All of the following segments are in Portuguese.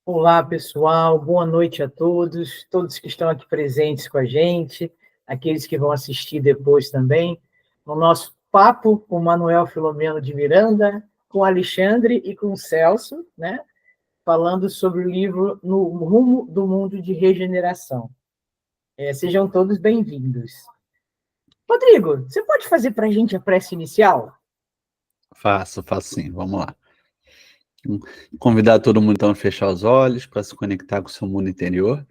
Olá, pessoal, boa noite a todos que estão aqui presentes com a gente, aqueles que vão assistir depois também, no nosso papo com Manuel Filomeno de Miranda, com Alexandre e com Celso, né? Falando sobre o livro No Rumo do Mundo de Regeneração. Sejam todos bem-vindos. Rodrigo, você pode fazer para a gente a prece inicial? Faço sim, vamos lá. Convidar todo mundo então a fechar os olhos para se conectar com o seu mundo interior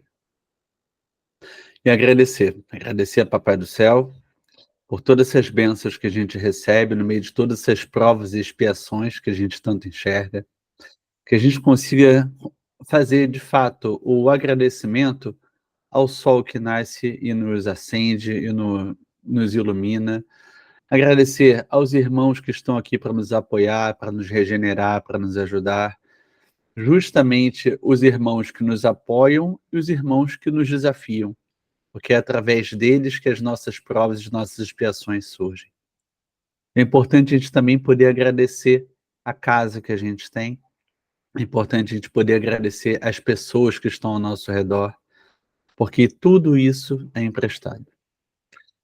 e agradecer a Papai do Céu por todas essas bênçãos que a gente recebe no meio de todas essas provas e expiações que a gente tanto enxerga, que a gente consiga fazer de fato o agradecimento ao sol que nasce e nos acende e nos ilumina. Agradecer aos irmãos que estão aqui para nos apoiar, para nos regenerar, para nos ajudar. Justamente os irmãos que nos apoiam e os irmãos que nos desafiam, porque é através deles que as nossas provas e as nossas expiações surgem. É importante a gente também poder agradecer a casa que a gente tem, é importante a gente poder agradecer as pessoas que estão ao nosso redor, porque tudo isso é emprestado.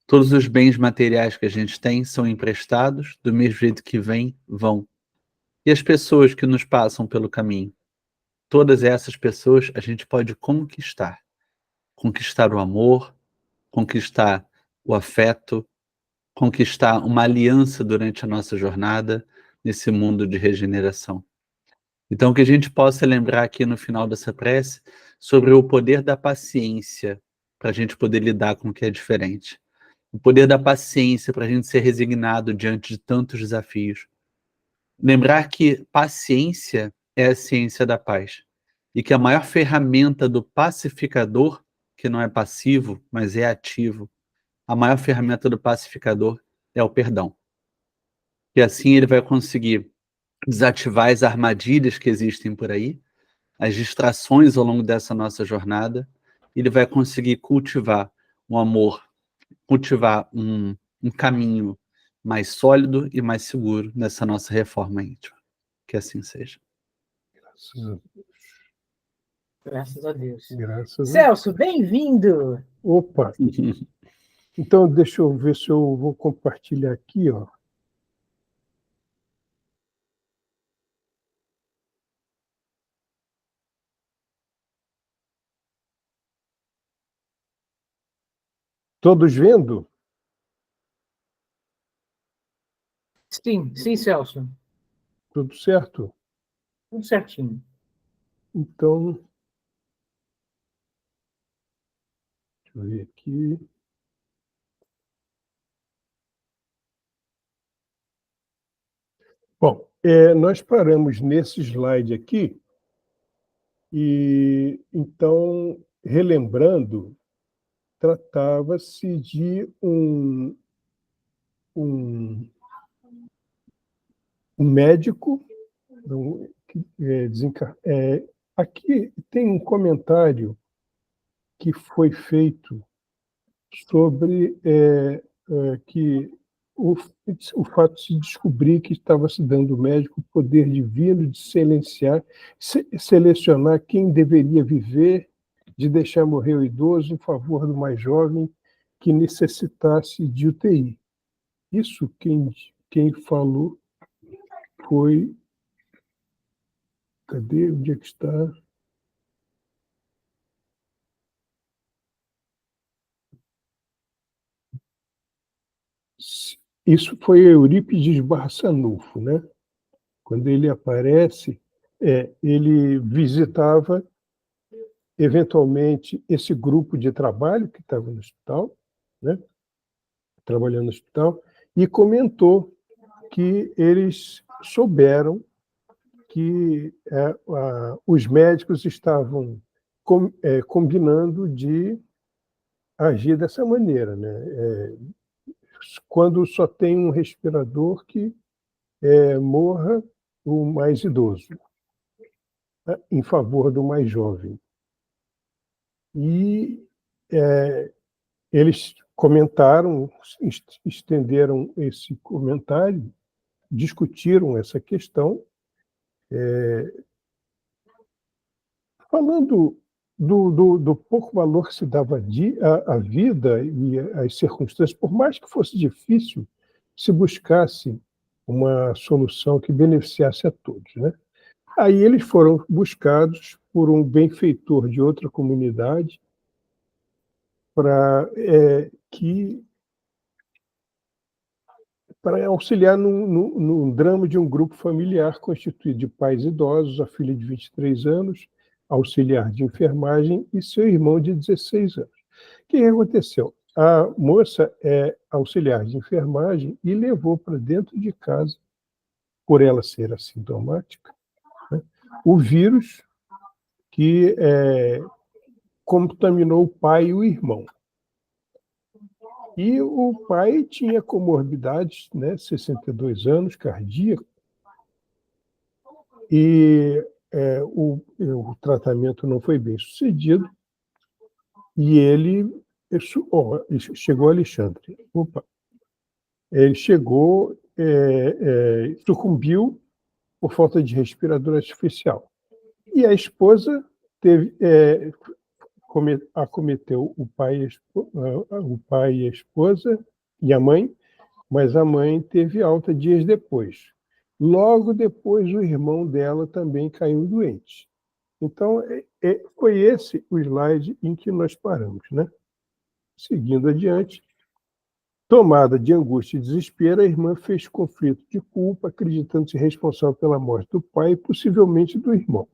Todos os bens materiais que a gente tem são emprestados, do mesmo jeito que vêm, vão. E as pessoas que nos passam pelo caminho, todas essas pessoas a gente pode conquistar. Conquistar o amor, conquistar o afeto, conquistar uma aliança durante a nossa jornada nesse mundo de regeneração. Então, que a gente possa lembrar aqui no final dessa prece sobre o poder da paciência para a gente poder lidar com o que é diferente. O poder da paciência para a gente ser resignado diante de tantos desafios. Lembrar que paciência é a ciência da paz. E que a maior ferramenta do pacificador, que não é passivo, mas é ativo, a maior ferramenta do pacificador é o perdão. E assim ele vai conseguir desativar as armadilhas que existem por aí, as distrações ao longo dessa nossa jornada, e ele vai conseguir cultivar um amor, cultivar um caminho mais sólido e mais seguro nessa nossa reforma íntima. Que assim seja. Graças a Deus. Graças a Deus. Celso, bem-vindo! Opa! Então, deixa eu ver se eu vou compartilhar aqui, ó. Todos vendo? Sim, Celso. Tudo certo? Tudo certinho. Então, deixa eu ver aqui. Bom, nós paramos nesse slide aqui e, então, relembrando, tratava-se de um médico aqui tem um comentário que foi feito sobre que o fato de se descobrir que estava se dando ao médico o poder divino de selecionar quem deveria viver, de deixar morrer o idoso em favor do mais jovem que necessitasse de UTI. Isso quem falou foi... Cadê? Onde é que está? Isso foi Eurípides Barçanufo, né? Quando ele aparece, ele visitava eventualmente esse grupo de trabalho que estava no hospital, né? Trabalhando no hospital, e comentou que eles souberam que os médicos estavam combinando de agir dessa maneira, né? Quando só tem um respirador que morra o mais idoso, né, em favor do mais jovem. E eles comentaram, estenderam esse comentário, discutiram essa questão, falando do pouco valor que se dava à vida e às circunstâncias, por mais que fosse difícil, se buscasse uma solução que beneficiasse a todos, né? Aí eles foram buscados por um benfeitor de outra comunidade para auxiliar num drama de um grupo familiar constituído de pais idosos, a filha de 23 anos, auxiliar de enfermagem, e seu irmão de 16 anos. O que aconteceu? A moça é auxiliar de enfermagem e levou para dentro de casa, por ela ser assintomática, né, o vírus que contaminou o pai e o irmão. E o pai tinha comorbidades, né, 62 anos, cardíaco, e o tratamento não foi bem sucedido, e ele chegou Alexandre. Opa, ele chegou, sucumbiu por falta de respirador artificial. E a esposa acometeu o pai e a esposa e a mãe, mas a mãe teve alta dias depois. Logo depois, o irmão dela também caiu doente. Então, foi esse o slide em que nós paramos, né? Seguindo adiante, tomada de angústia e desespero, a irmã fez conflito de culpa, acreditando-se responsável pela morte do pai e possivelmente do irmão.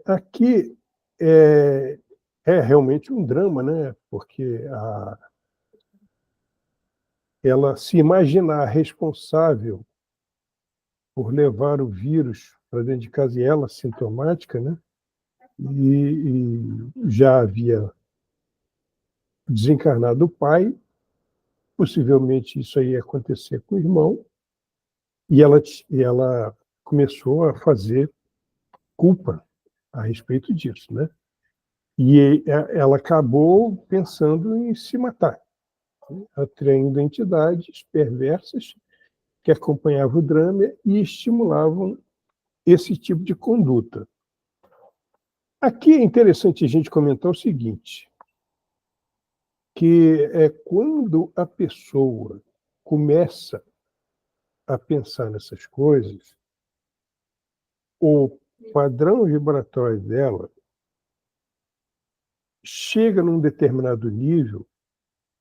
Aqui é realmente um drama, né? Porque ela se imaginar responsável por levar o vírus para dentro de casa, e ela sintomática, né? E já havia desencarnado o pai, possivelmente isso aí ia acontecer com o irmão, e ela começou a fazer culpa a respeito disso, né? E ela acabou pensando em se matar, né? Atraindo entidades perversas que acompanhavam o drama e estimulavam esse tipo de conduta. Aqui é interessante a gente comentar o seguinte, que quando a pessoa começa a pensar nessas coisas, o padrão vibratório dela chega num determinado nível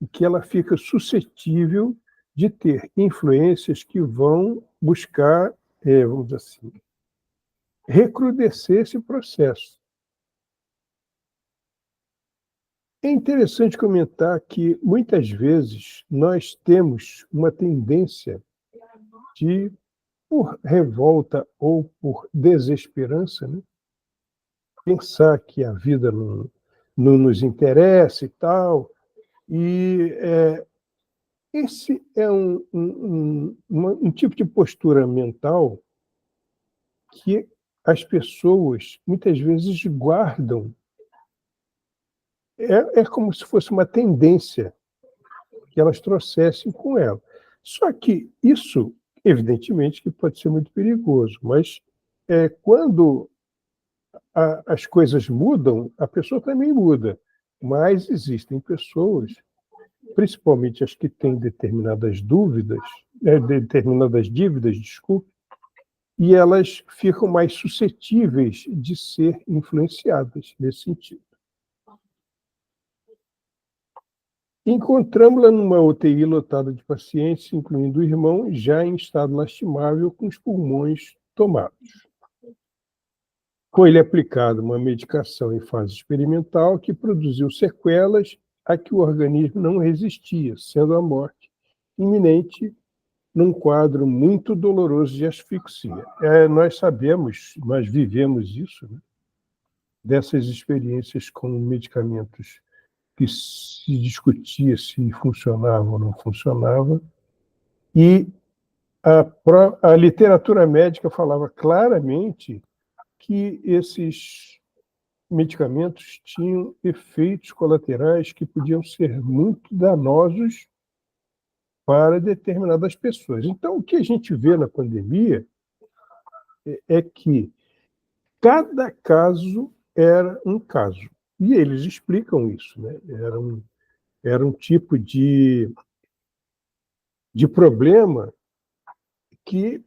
em que ela fica suscetível de ter influências que vão buscar, vamos dizer assim, recrudescer esse processo. É interessante comentar que, muitas vezes, nós temos uma tendência de, por revolta ou por desesperança, né, pensar que a vida não nos interessa e tal. E esse é um tipo de postura mental que as pessoas, muitas vezes, guardam. É como se fosse uma tendência que elas trouxessem com ela. Só que isso, evidentemente, que pode ser muito perigoso, mas quando as coisas mudam, a pessoa também muda. Mas existem pessoas, principalmente as que têm determinadas dívidas, desculpe, e elas ficam mais suscetíveis de ser influenciadas nesse sentido. Encontramos-la numa UTI lotada de pacientes, incluindo o irmão, já em estado lastimável, com os pulmões tomados. Foi-lhe aplicada uma medicação em fase experimental que produziu sequelas a que o organismo não resistia, sendo a morte iminente num quadro muito doloroso de asfixia. Nós sabemos, nós vivemos isso, né? Dessas experiências com medicamentos que se discutia se funcionava ou não funcionava, e a literatura médica falava claramente que esses medicamentos tinham efeitos colaterais que podiam ser muito danosos para determinadas pessoas. Então, o que a gente vê na pandemia é que cada caso era um caso. E eles explicam isso, né? Era um tipo de problema que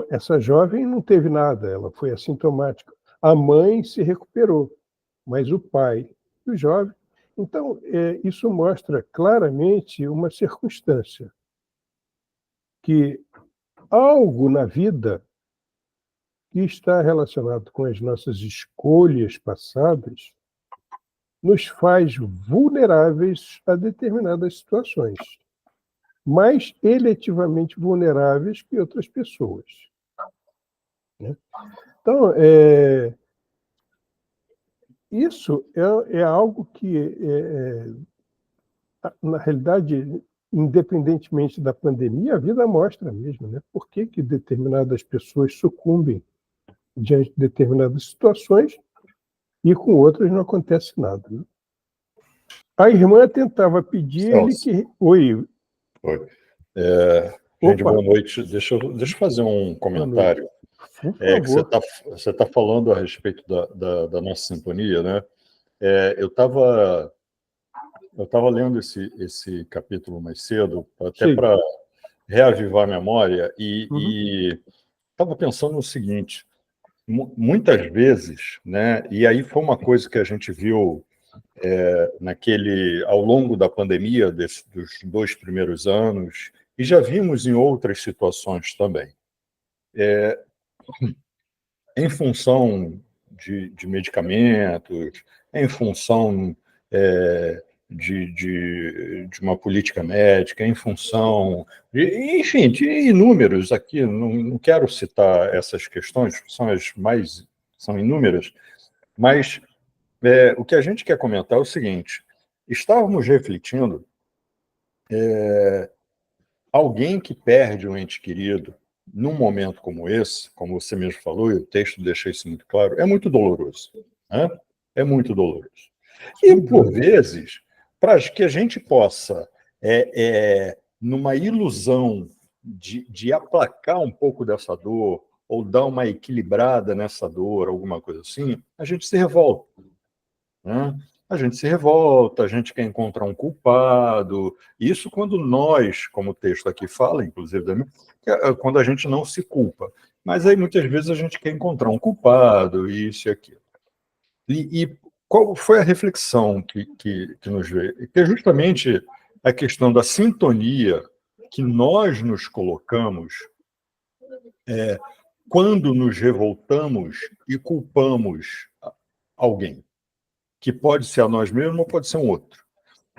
essa jovem não teve nada, ela foi assintomática. A mãe se recuperou, mas o pai do jovem. Então, isso mostra claramente uma circunstância, que algo na vida que está relacionado com as nossas escolhas passadas nos faz vulneráveis a determinadas situações, mais eletivamente vulneráveis que outras pessoas, né? Então, isso é algo que, na realidade, independentemente da pandemia, a vida mostra mesmo, né? Por que determinadas pessoas sucumbem diante de determinadas situações e com outras não acontece nada, né? A irmã tentava pedir-lhe que... Oi. Gente, boa noite. Deixa eu fazer um comentário. Por favor. Que você tá falando a respeito da nossa sintonia, né? Eu estava lendo esse capítulo mais cedo, até para reavivar a memória, e estava pensando no seguinte: muitas vezes, né? E aí foi uma coisa que a gente viu ao longo da pandemia, dos 2 primeiros anos, e já vimos em outras situações também. Em função de medicamentos, em função de uma política médica, em função enfim, de inúmeros aqui, não quero citar essas questões, são inúmeras, mas o que a gente quer comentar é o seguinte: estávamos refletindo, alguém que perde um ente querido num momento como esse, como você mesmo falou, e o texto deixa isso muito claro, é muito doloroso, né? É muito doloroso. E, por vezes, para que a gente possa, numa ilusão de aplacar um pouco dessa dor, ou dar uma equilibrada nessa dor, alguma coisa assim, a gente se revolta, né? A gente se revolta, a gente quer encontrar um culpado. Isso quando nós, como o texto aqui fala, inclusive, quando a gente não se culpa. Mas aí, muitas vezes, a gente quer encontrar um culpado, isso e aquilo. E qual foi a reflexão que nos veio? Que é justamente a questão da sintonia que nós nos colocamos quando nos revoltamos e culpamos alguém, que pode ser a nós mesmos ou pode ser um outro.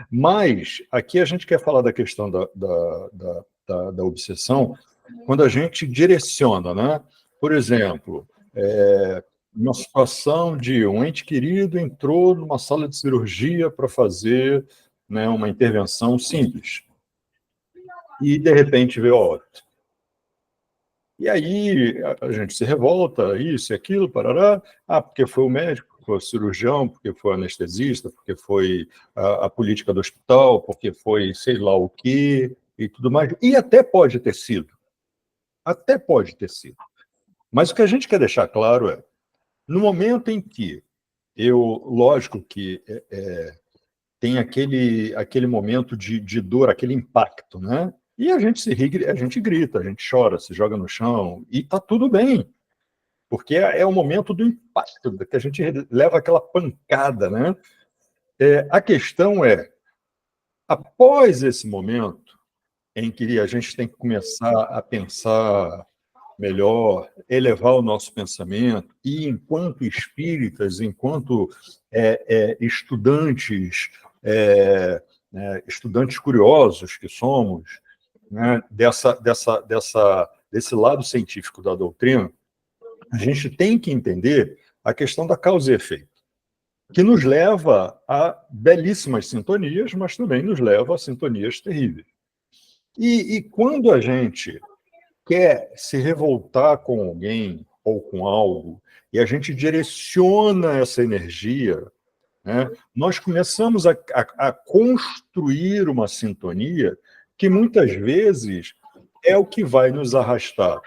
Mas aqui a gente quer falar da questão da obsessão quando a gente direciona, né? Por exemplo, uma situação de um ente querido entrou numa sala de cirurgia para fazer, né, uma intervenção simples. E, de repente, veio a óbito. E aí a gente se revolta, isso e aquilo, parará. Porque foi o médico, porque foi o cirurgião, porque foi o anestesista, porque foi a política do hospital, porque foi sei lá o quê e tudo mais. E até pode ter sido. Até pode ter sido. Mas o que a gente quer deixar claro é, no momento em que lógico que tem aquele momento de dor, aquele impacto, né? E a gente grita, a gente chora, se joga no chão, e está tudo bem, porque é o momento do impacto, que a gente leva aquela pancada, né? A questão é, após esse momento, em que a gente tem que começar a pensar melhor, elevar o nosso pensamento, e enquanto espíritas, enquanto estudantes, estudantes curiosos que somos, né, desse lado científico da doutrina, a gente tem que entender a questão da causa e efeito, que nos leva a belíssimas sintonias, mas também nos leva a sintonias terríveis. E quando a gente quer se revoltar com alguém ou com algo, e a gente direciona essa energia, né, nós começamos a construir uma sintonia que muitas vezes é o que vai nos arrastar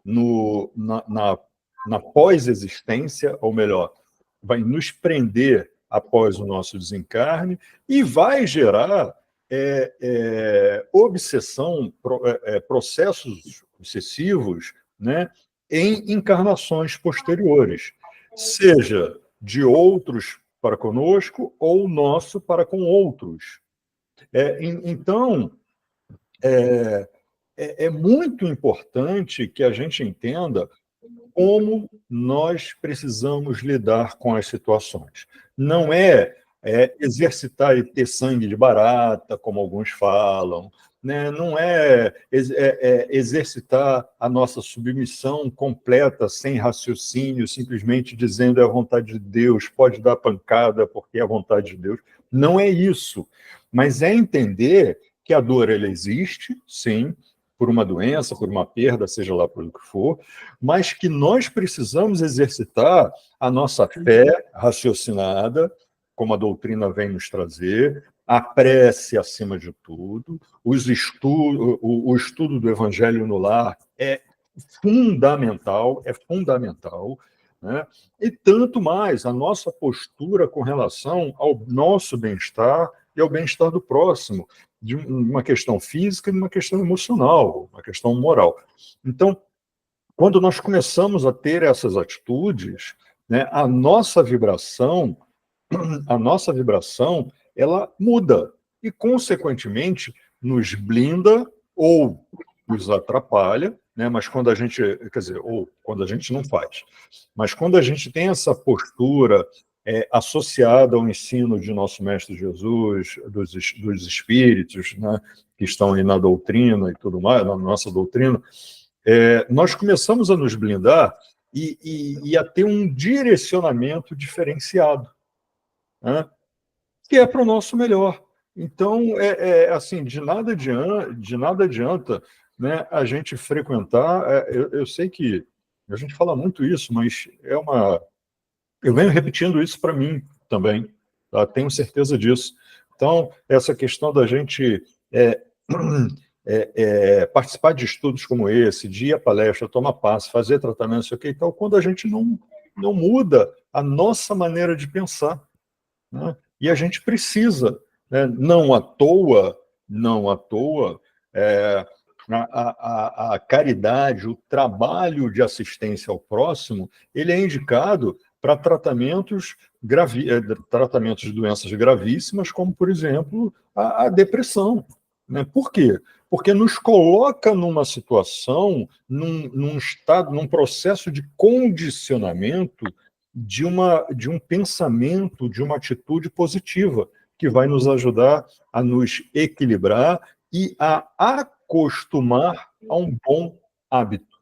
na pós-existência, ou melhor, vai nos prender após o nosso desencarne e vai gerar obsessão, processos obsessivos, né, em encarnações posteriores, seja de outros para conosco ou nosso para com outros. Então, é muito importante que a gente entenda como nós precisamos lidar com as situações. Não é exercitar e ter sangue de barata, como alguns falam, né? Não é exercitar a nossa submissão completa, sem raciocínio, simplesmente dizendo é a vontade de Deus, pode dar pancada porque é a vontade de Deus. Não é isso, mas é entender que a dor ela existe, sim, por uma doença, por uma perda, seja lá por o que for, mas que nós precisamos exercitar a nossa fé raciocinada, como a doutrina vem nos trazer, a prece acima de tudo, o estudo do Evangelho no lar é fundamental, né? E tanto mais a nossa postura com relação ao nosso bem-estar e ao bem-estar do próximo, de uma questão física e de uma questão emocional, uma questão moral. Então, quando nós começamos a ter essas atitudes, né, a nossa vibração, ela muda e, consequentemente, nos blinda ou nos atrapalha, né? Mas quando a gente, quer dizer, ou quando a gente não faz, mas quando a gente tem essa postura associada ao ensino de nosso Mestre Jesus, dos espíritos, né, que estão aí na doutrina e tudo mais, na nossa doutrina, nós começamos a nos blindar e a ter um direcionamento diferenciado, né, que é para o nosso melhor. Então, assim, de nada adianta, né, a gente frequentar. Eu sei que a gente fala muito isso, mas eu venho repetindo isso para mim também, tá? Tenho certeza disso. Então, essa questão da gente participar de estudos como esse, de ir à palestra, tomar passe, fazer tratamento, isso aqui e tal, quando a gente não muda a nossa maneira de pensar, né? E a gente precisa, né? Não à toa, a caridade, o trabalho de assistência ao próximo, ele é indicado para tratamentos de doenças gravíssimas, como, por exemplo, a depressão, né? Por quê? Porque nos coloca numa situação, num estado, num processo de condicionamento de um pensamento, de uma atitude positiva, que vai nos ajudar a nos equilibrar e a acostumar a um bom hábito,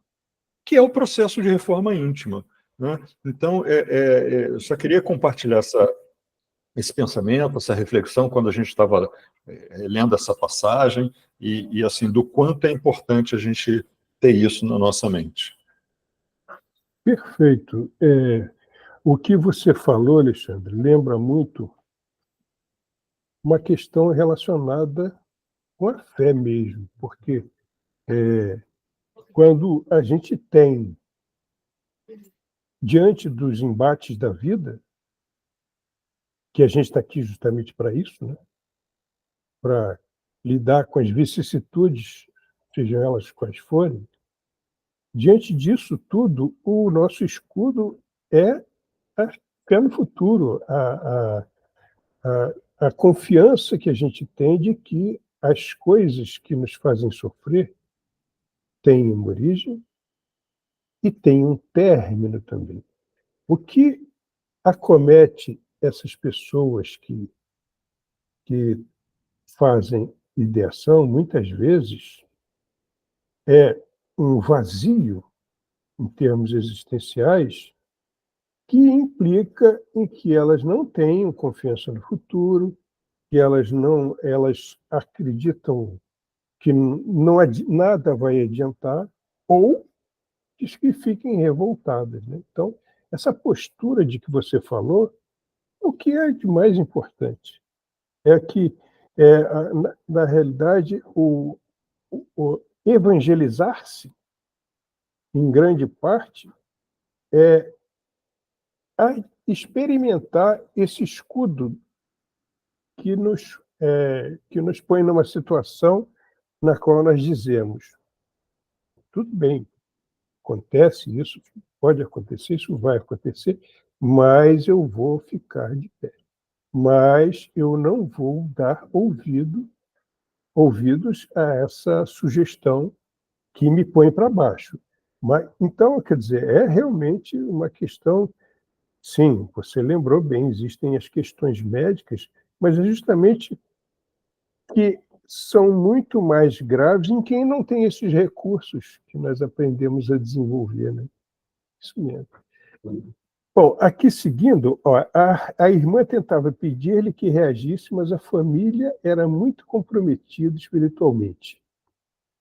que é o processo de reforma íntima, né? Então, eu só queria compartilhar esse pensamento, essa reflexão, quando a gente estava lendo essa passagem, e assim, do quanto é importante a gente ter isso na nossa mente. Perfeito. O que você falou, Alexandre, lembra muito uma questão relacionada com a fé mesmo, porque quando a gente tem, diante dos embates da vida, que a gente está aqui justamente para isso, né? Para lidar com as vicissitudes, sejam elas quais forem, diante disso tudo, o nosso escudo é a fé no futuro, a confiança que a gente tem de que as coisas que nos fazem sofrer têm uma origem e têm um término também. O que acomete essas pessoas que fazem ideação, muitas vezes, é um vazio, em termos existenciais, que implica em que elas não tenham confiança no futuro, que elas acreditam que nada vai adiantar, ou que fiquem revoltadas, né? Então, essa postura de que você falou, o que é de mais importante é que, na realidade, o evangelizar-se em grande parte, é a experimentar esse escudo que nos põe numa situação na qual nós dizemos: tudo bem, acontece isso, pode acontecer, isso vai acontecer, mas eu vou ficar de pé. Mas eu não vou dar ouvidos a essa sugestão que me põe para baixo. Mas, então, quer dizer, é realmente uma questão. Sim, você lembrou bem, existem as questões médicas, mas é justamente que são muito mais graves em quem não tem esses recursos que nós aprendemos a desenvolver, né? Isso mesmo. Bom, aqui seguindo, ó, a irmã tentava pedir-lhe que reagisse, mas a família era muito comprometida espiritualmente,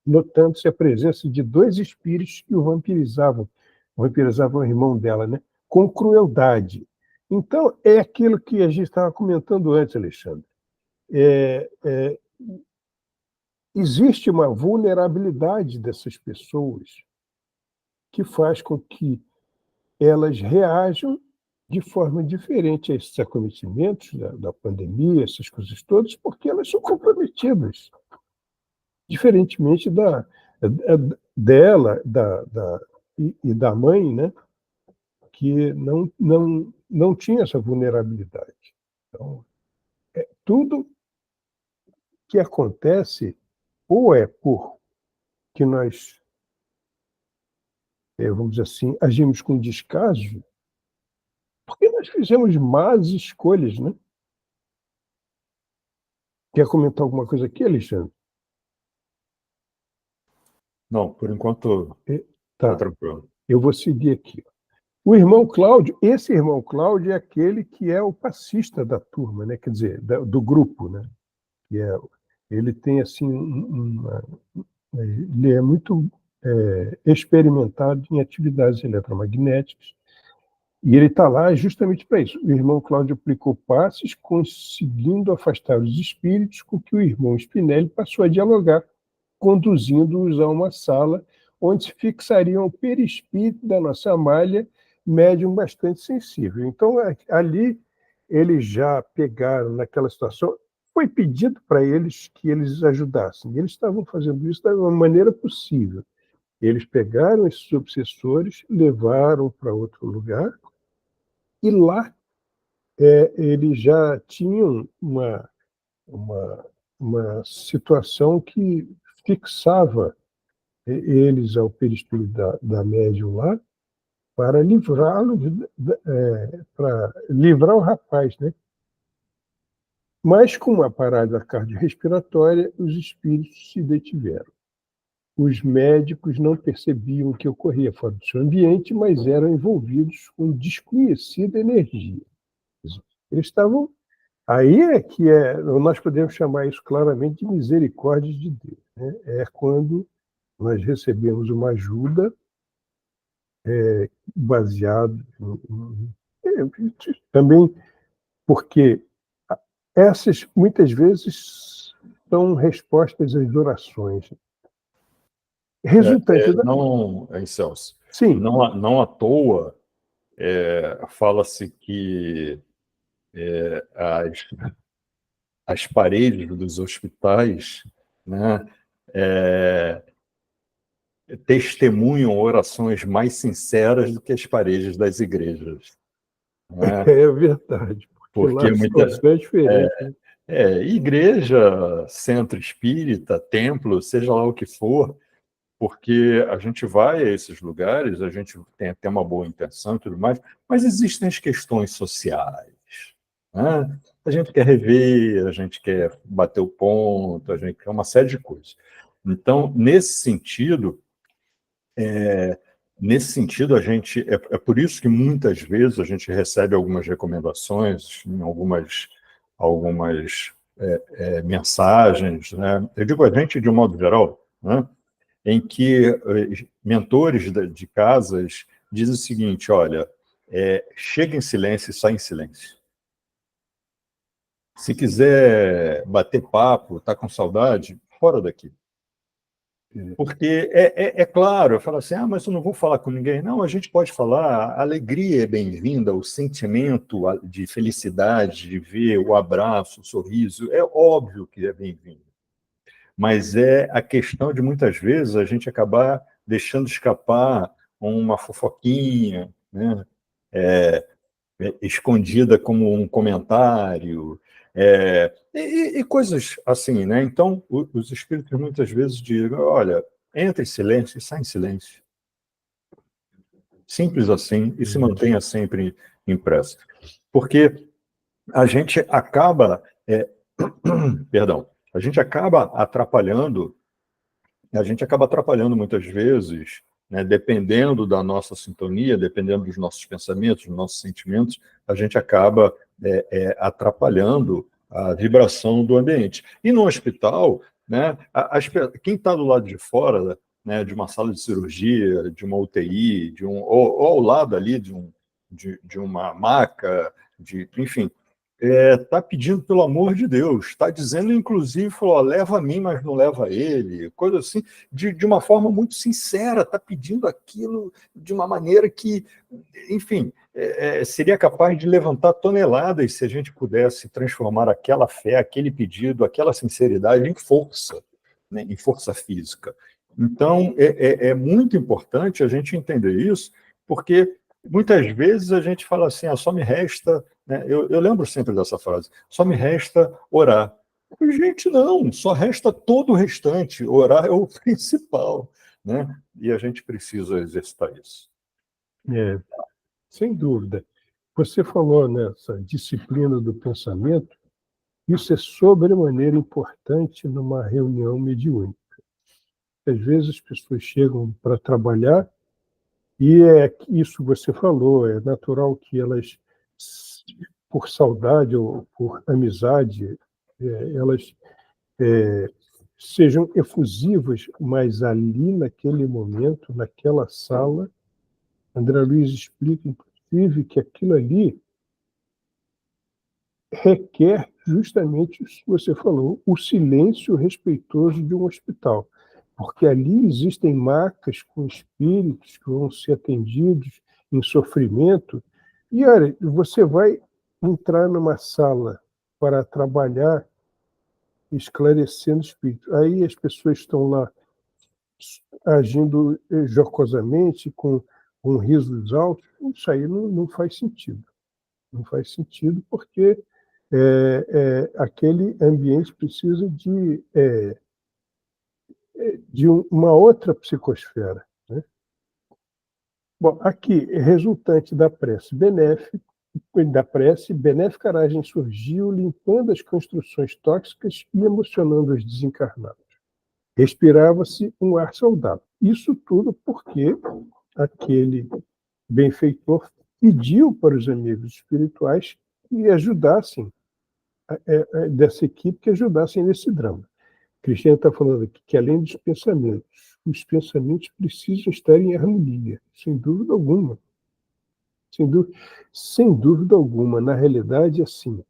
notando-se a presença de dois espíritos que vampirizavam o irmão dela, né? Com crueldade. Então, é aquilo que a gente estava comentando antes, Alexandre. Existe uma vulnerabilidade dessas pessoas que faz com que elas reajam de forma diferente a esses acometimentos da pandemia, essas coisas todas, porque elas são comprometidas, diferentemente dela e da mãe, né, que não tinha essa vulnerabilidade. Então, tudo que acontece ou é por que nós, vamos dizer assim, agimos com descaso, porque nós fizemos más escolhas, né? Quer comentar alguma coisa aqui, Alexandre? Não, por enquanto Tá, tranquilo. eu vou seguir aqui. O irmão Cláudio, esse irmão Cláudio é aquele que é o passista da turma, né? Quer dizer, do grupo, né? Ele tem assim ele é muito experimentado em atividades eletromagnéticas e ele está lá justamente para isso. O irmão Cláudio aplicou passes, conseguindo afastar os espíritos, com que o irmão Spinelli passou a dialogar, conduzindo-os a uma sala onde se fixariam o perispírito da nossa Amália, médium bastante sensível. Então, ali, eles já pegaram naquela situação, foi pedido para eles que eles ajudassem. Eles estavam fazendo isso da maneira possível. Eles pegaram esses obsessores, levaram para outro lugar, e lá eles já tinham uma situação que fixava eles ao perispírito da médium lá para livrá-lo, para livrar o rapaz, né? Mas com uma parada cardiorrespiratória, os espíritos se detiveram. Os médicos não percebiam o que ocorria fora do seu ambiente, mas eram envolvidos com desconhecida energia. Eles estavam. Aí é que nós podemos chamar isso claramente de misericórdia de Deus, né? É quando nós recebemos uma ajuda baseado também porque essas muitas vezes são respostas às orações. Resultante Não, Celso, Sim. não à toa fala-se que as paredes dos hospitais, né, testemunham orações mais sinceras do que as paredes das igrejas. Né? É verdade, porque lá a situação é diferente. Igreja, centro espírita, templo, seja lá o que for, porque a gente vai a esses lugares, a gente tem até uma boa intenção e tudo mais, mas existem as questões sociais. Né? A gente quer rever, a gente quer bater o ponto, a gente quer uma série de coisas. Então, nesse sentido, a gente é por isso que muitas vezes a gente recebe algumas recomendações em algumas mensagens, né? Eu digo a gente de um modo geral, né? Em que mentores de casas dizem o seguinte: olha, chega em silêncio e sai em silêncio. Se quiser bater papo, tá com saudade, fora daqui. Porque é claro, eu falo assim, mas eu não vou falar com ninguém. Não, a gente pode falar, a alegria é bem-vinda, o sentimento de felicidade, de ver o abraço, o sorriso, é óbvio que é bem-vindo. Mas é a questão de, muitas vezes, a gente acabar deixando escapar uma fofoquinha, né? Escondida como um comentário, e coisas assim, né? Então, os espíritos muitas vezes dizem, olha, entra em silêncio e sai em silêncio. Simples assim, e se mantenha sempre impresso. Porque a gente acaba, perdão, a gente acaba atrapalhando muitas vezes, né, dependendo da nossa sintonia, dependendo dos nossos pensamentos, dos nossos sentimentos, a gente acaba atrapalhando a vibração do ambiente. E no hospital, né, quem está do lado de fora, né, de uma sala de cirurgia, de uma UTI, ou ao lado ali de uma maca, enfim, está pedindo pelo amor de Deus, está dizendo, inclusive, falou, ó, leva a mim, mas não leva ele, coisa assim, de uma forma muito sincera, está pedindo aquilo de uma maneira que, enfim, seria capaz de levantar toneladas se a gente pudesse transformar aquela fé, aquele pedido, aquela sinceridade em força, né, em força física. Então, é muito importante a gente entender isso, porque muitas vezes a gente fala assim, só me resta, né? Eu lembro sempre dessa frase, só me resta orar. Gente, não, só resta todo o restante, orar é o principal, né? E a gente precisa exercitar isso. Sem dúvida. Você falou nessa disciplina do pensamento, isso é sobremaneira importante numa reunião mediúnica. Às vezes as pessoas chegam para trabalhar e isso você falou, é natural que elas, por saudade ou por amizade, elas sejam efusivas, mas ali naquele momento, naquela sala, André Luiz explica, inclusive, que aquilo ali requer justamente isso que você falou, o silêncio respeitoso de um hospital. Porque ali existem macas com espíritos que vão ser atendidos em sofrimento. E, olha, você vai entrar numa sala para trabalhar esclarecendo espíritos. Aí as pessoas estão lá agindo jocosamente, com risos altos. Isso aí não faz sentido. Não faz sentido porque aquele ambiente precisa de uma outra psicosfera, né? Bom, aqui, resultante da prece benéfica aragem surgiu, limpando as construções tóxicas e emocionando os desencarnados. Respirava-se um ar saudável. Isso tudo porque aquele benfeitor pediu para os amigos espirituais que ajudassem dessa equipe, que ajudassem nesse drama. Cristiano está falando aqui que, além dos pensamentos, os pensamentos precisam estar em harmonia, sem dúvida alguma. Sem dúvida alguma. Na realidade, assim,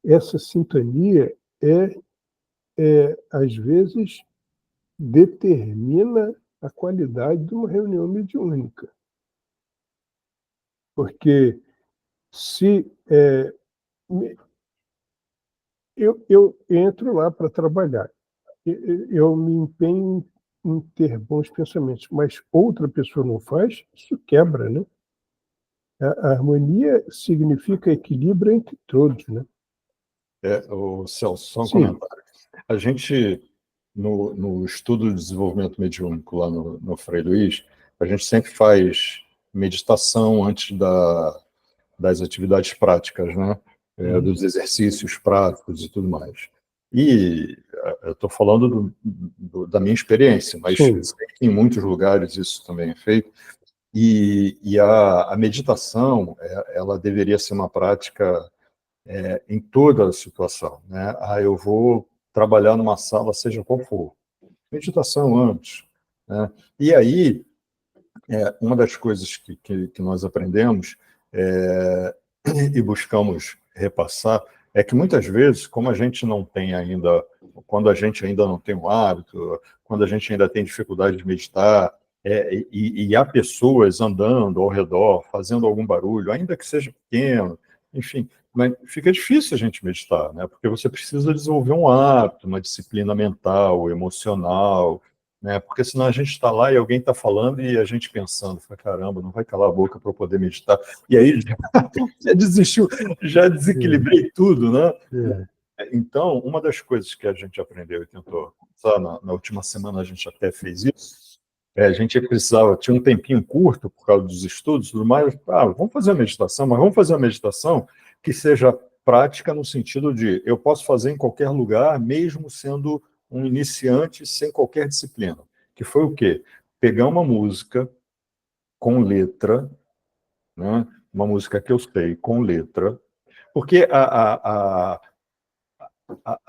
essa sintonia às vezes, determina a qualidade de uma reunião mediúnica. Porque se eu entro lá para trabalhar, eu me empenho em ter bons pensamentos, mas outra pessoa não faz, isso quebra, né? A harmonia significa equilíbrio entre todos, né? O Celso, só um Sim. comentário. A gente, no estudo de desenvolvimento mediúnico lá no Frei Luiz, a gente sempre faz meditação antes das atividades práticas, né? Dos exercícios práticos e tudo mais. E eu estou falando da minha experiência, mas sei que em muitos lugares isso também é feito. E a meditação, ela deveria ser uma prática em toda a situação, né? Eu vou trabalhar numa sala, seja qual for. Meditação antes, né? E aí, uma das coisas que nós aprendemos e buscamos repassar é que muitas vezes, como a gente não tem ainda, quando a gente ainda não tem o hábito, quando a gente ainda tem dificuldade de meditar, e há pessoas andando ao redor, fazendo algum barulho, ainda que seja pequeno, enfim, mas fica difícil a gente meditar, né? Porque você precisa desenvolver um hábito, uma disciplina mental, emocional, né? Porque senão a gente está lá e alguém está falando e a gente pensando, caramba, não vai calar a boca para eu poder meditar. E aí já desistiu, já desequilibrei tudo, né? Então, uma das coisas que a gente aprendeu e tentou, na última semana a gente até fez isso, a gente precisava, tinha um tempinho curto por causa dos estudos e tudo mais, vamos fazer a meditação, mas vamos fazer uma meditação que seja prática no sentido de eu posso fazer em qualquer lugar, mesmo sendo um iniciante sem qualquer disciplina. Que foi o quê? Pegar uma música com letra, né? Uma música que eu sei, com letra, porque a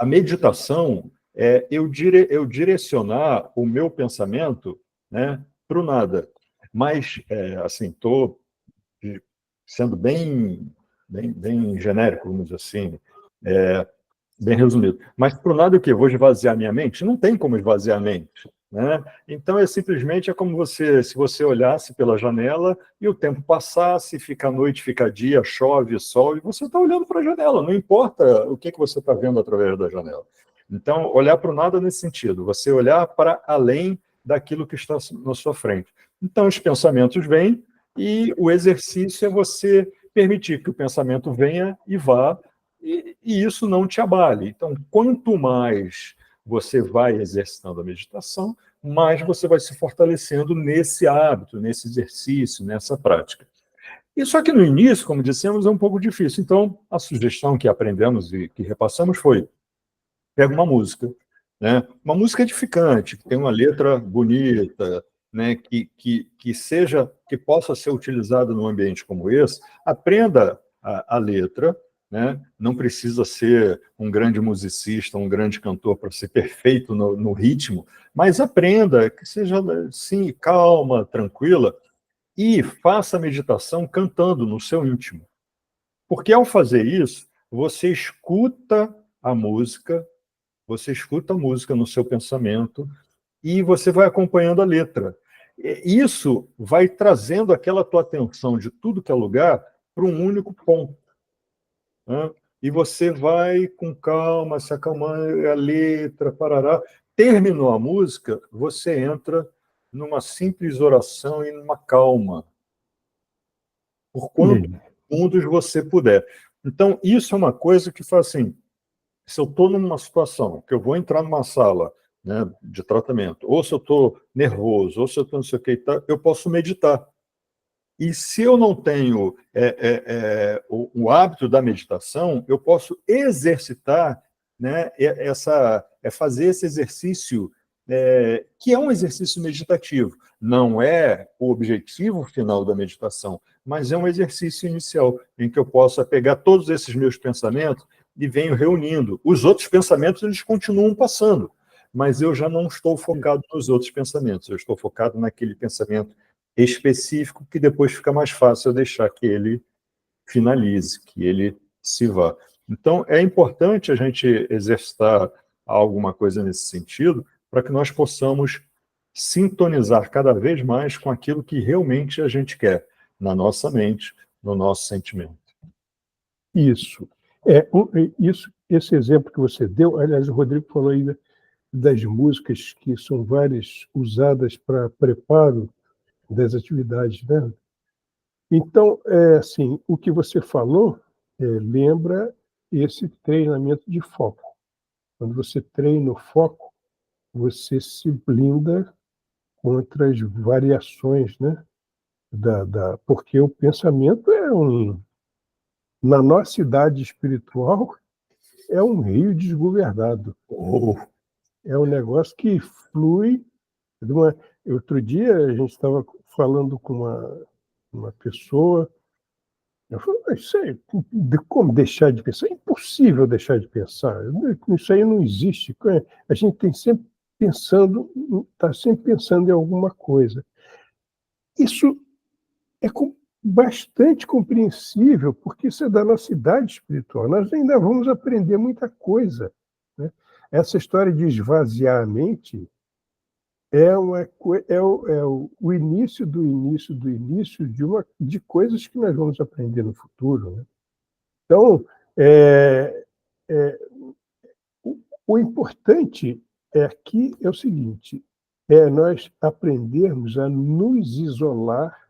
meditação é eu direcionar o meu pensamento, né, para o nada. Mas, assim, estou sendo bem genérico, vamos dizer assim, bem resumido. Mas para o nada o quê? Vou esvaziar minha mente? Não tem como esvaziar a mente. Né? Então, simplesmente como se você olhasse pela janela e o tempo passasse, fica noite, fica dia, chove, sol, e você está olhando para a janela, não importa o que você está vendo através da janela. Então, olhar para o nada nesse sentido, você olhar para além daquilo que está na sua frente. Então, os pensamentos vêm e o exercício é você permitir que o pensamento venha e vá, e isso não te abale. Então, quanto mais você vai exercitando a meditação, mais você vai se fortalecendo nesse hábito, nesse exercício, nessa prática. E só que no início, como dissemos, é um pouco difícil. Então, a sugestão que aprendemos e que repassamos foi: pega uma música, né? Uma música edificante, que tem uma letra bonita, né? Que possa ser utilizada num ambiente como esse, aprenda a letra, né? Não precisa ser um grande musicista, um grande cantor para ser perfeito no ritmo, mas aprenda, que seja assim, calma, tranquila, e faça a meditação cantando no seu íntimo. Porque ao fazer isso, você escuta a música no seu pensamento e você vai acompanhando a letra. Isso vai trazendo aquela tua atenção de tudo que é lugar para um único ponto. Né? E você vai com calma, se acalmando, a letra, parará. Terminou a música, você entra numa simples oração e numa calma. Por quantos segundos você puder. Então, isso é uma coisa que faz assim, se eu estou numa situação que eu vou entrar numa sala, né, de tratamento, ou se eu estou nervoso, ou se eu estou não sei o que, eu posso meditar. E se eu não tenho o hábito da meditação, eu posso exercitar, né, fazer esse exercício, que é um exercício meditativo. Não é o objetivo final da meditação, mas é um exercício inicial, em que eu possa pegar todos esses meus pensamentos e venho reunindo. Os outros pensamentos, eles continuam passando, mas eu já não estou focado nos outros pensamentos, eu estou focado naquele pensamento específico, que depois fica mais fácil eu deixar que ele finalize, que ele se vá. Então, é importante a gente exercitar alguma coisa nesse sentido, para que nós possamos sintonizar cada vez mais com aquilo que realmente a gente quer, na nossa mente, no nosso sentimento. Isso. Esse exemplo que você deu, aliás, o Rodrigo falou aí das músicas que são várias usadas para preparo das atividades, né? Então, assim, o que você falou lembra esse treinamento de foco. Quando você treina o foco, você se blinda contra as variações, né? Porque o pensamento na nossa idade espiritual, é um rio desgovernado. É um negócio que flui. Outro dia, a gente estava falando com uma pessoa, eu falei, isso aí, como deixar de pensar? É impossível deixar de pensar. Isso aí não existe. A gente tem sempre está sempre pensando em alguma coisa. Isso bastante compreensível, porque isso é da nossa idade espiritual. Nós ainda vamos aprender muita coisa, né? Essa história de esvaziar a mente é o início do início do início de coisas que nós vamos aprender no futuro, né? Então, o importante aqui é o seguinte, nós aprendermos a nos isolar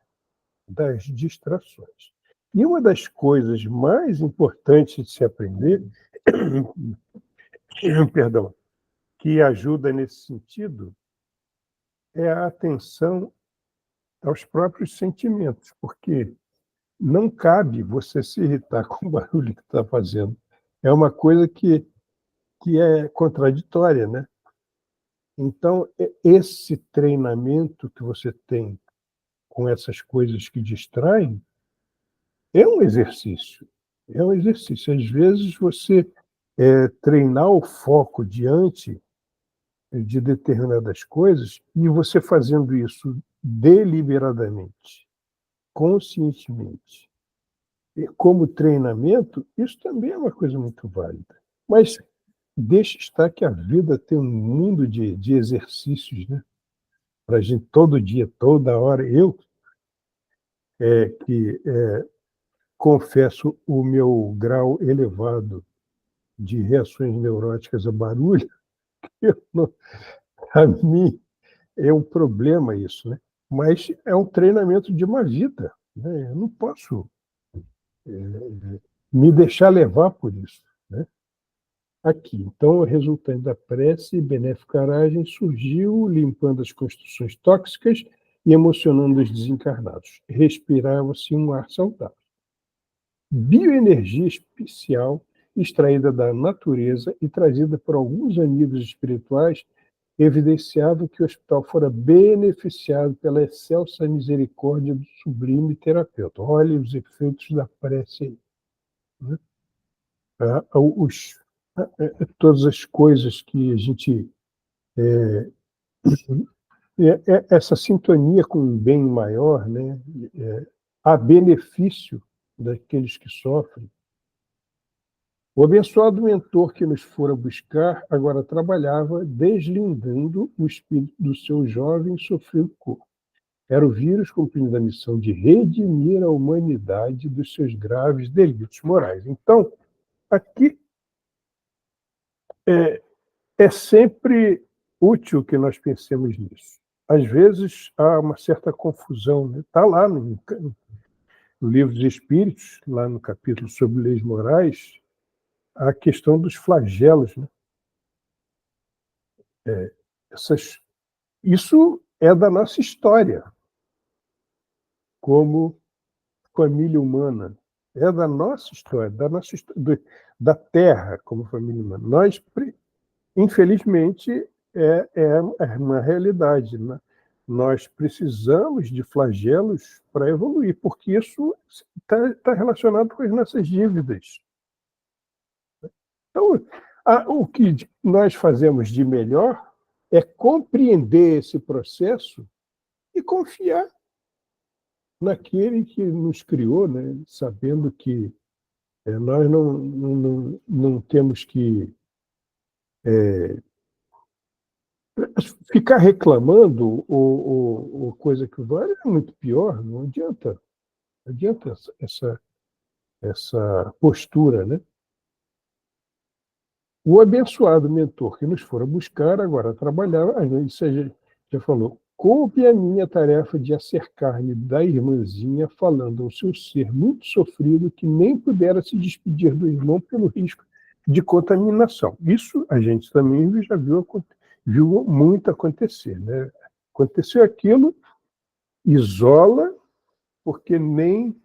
das distrações. E uma das coisas mais importantes de se aprender, perdão, que ajuda nesse sentido, é a atenção aos próprios sentimentos, porque não cabe você se irritar com o barulho que está fazendo. É uma coisa que é contraditória, né? Então, esse treinamento que você tem com essas coisas que distraem é um exercício. É um exercício. Às vezes, você treinar o foco diante de determinadas coisas e você fazendo isso deliberadamente, conscientemente, como treinamento, isso também é uma coisa muito válida. Mas deixa estar que a vida tem um mundo de exercícios, né? Para a gente todo dia, toda hora. Eu que confesso o meu grau elevado de reações neuróticas a barulho, a mim é um problema isso, né? Mas é um treinamento de uma vida, né? Eu não posso me deixar levar por isso, né? Aqui, então, o resultante da prece benéfica aragem surgiu limpando as construções tóxicas e emocionando os desencarnados. Respirava-se um ar saudável. Bioenergia especial extraída da natureza e trazida por alguns amigos espirituais evidenciava que o hospital fora beneficiado pela excelsa misericórdia do sublime terapeuta. Olha os efeitos da prece aí, né? Todas as coisas que a gente... essa sintonia com o bem maior, né? A benefício daqueles que sofrem. O abençoado mentor que nos fora buscar agora trabalhava deslindando o espírito do seu jovem e sofrido corpo. Era o vírus cumprindo a missão de redimir a humanidade dos seus graves delitos morais. Então, aqui é sempre útil que nós pensemos nisso. Às vezes há uma certa confusão, né? Está lá no Livro dos Espíritos, lá no capítulo sobre leis morais, a questão dos flagelos, né? Isso é da nossa história, como família humana. É da nossa história, da Terra como família humana. Nós, infelizmente, é uma realidade, né? Nós precisamos de flagelos para evoluir, porque isso está relacionado com as nossas dívidas. Então, o que nós fazemos de melhor é compreender esse processo e confiar naquele que nos criou, né? Sabendo que nós não temos que ficar reclamando ou coisa que vale é muito pior. Não adianta essa postura, né? O abençoado mentor que nos fora buscar agora trabalhava, isso a gente já falou, coube a minha tarefa de acercar-me da irmãzinha, falando ao seu ser muito sofrido que nem pudera se despedir do irmão pelo risco de contaminação. Isso a gente também já viu muito acontecer, né? Aconteceu aquilo, isola, porque nem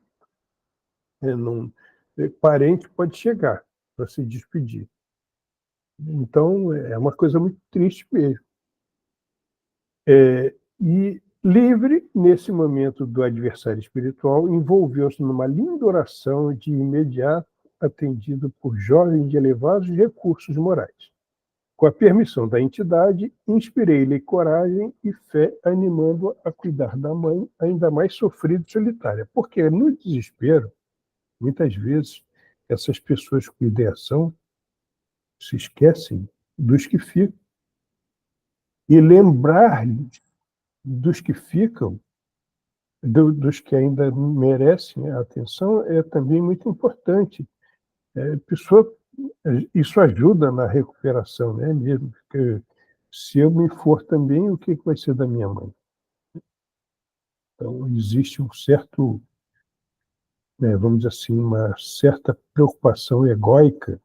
parente pode chegar para se despedir. Então, é uma coisa muito triste mesmo. E livre, nesse momento do adversário espiritual, envolveu-se numa linda oração de imediato atendido por jovens de elevados recursos morais. Com a permissão da entidade, inspirei-lhe coragem e fé, animando-a a cuidar da mãe, ainda mais sofrida e solitária. Porque no desespero, muitas vezes, essas pessoas com ideação se esquecem dos que ficam. E lembrar-lhes dos que ficam, dos que ainda merecem a atenção, é também muito importante. Isso ajuda na recuperação, né? Mesmo que se eu me for também, o que vai ser da minha mãe? Então, existe um certo, vamos dizer assim, uma certa preocupação egóica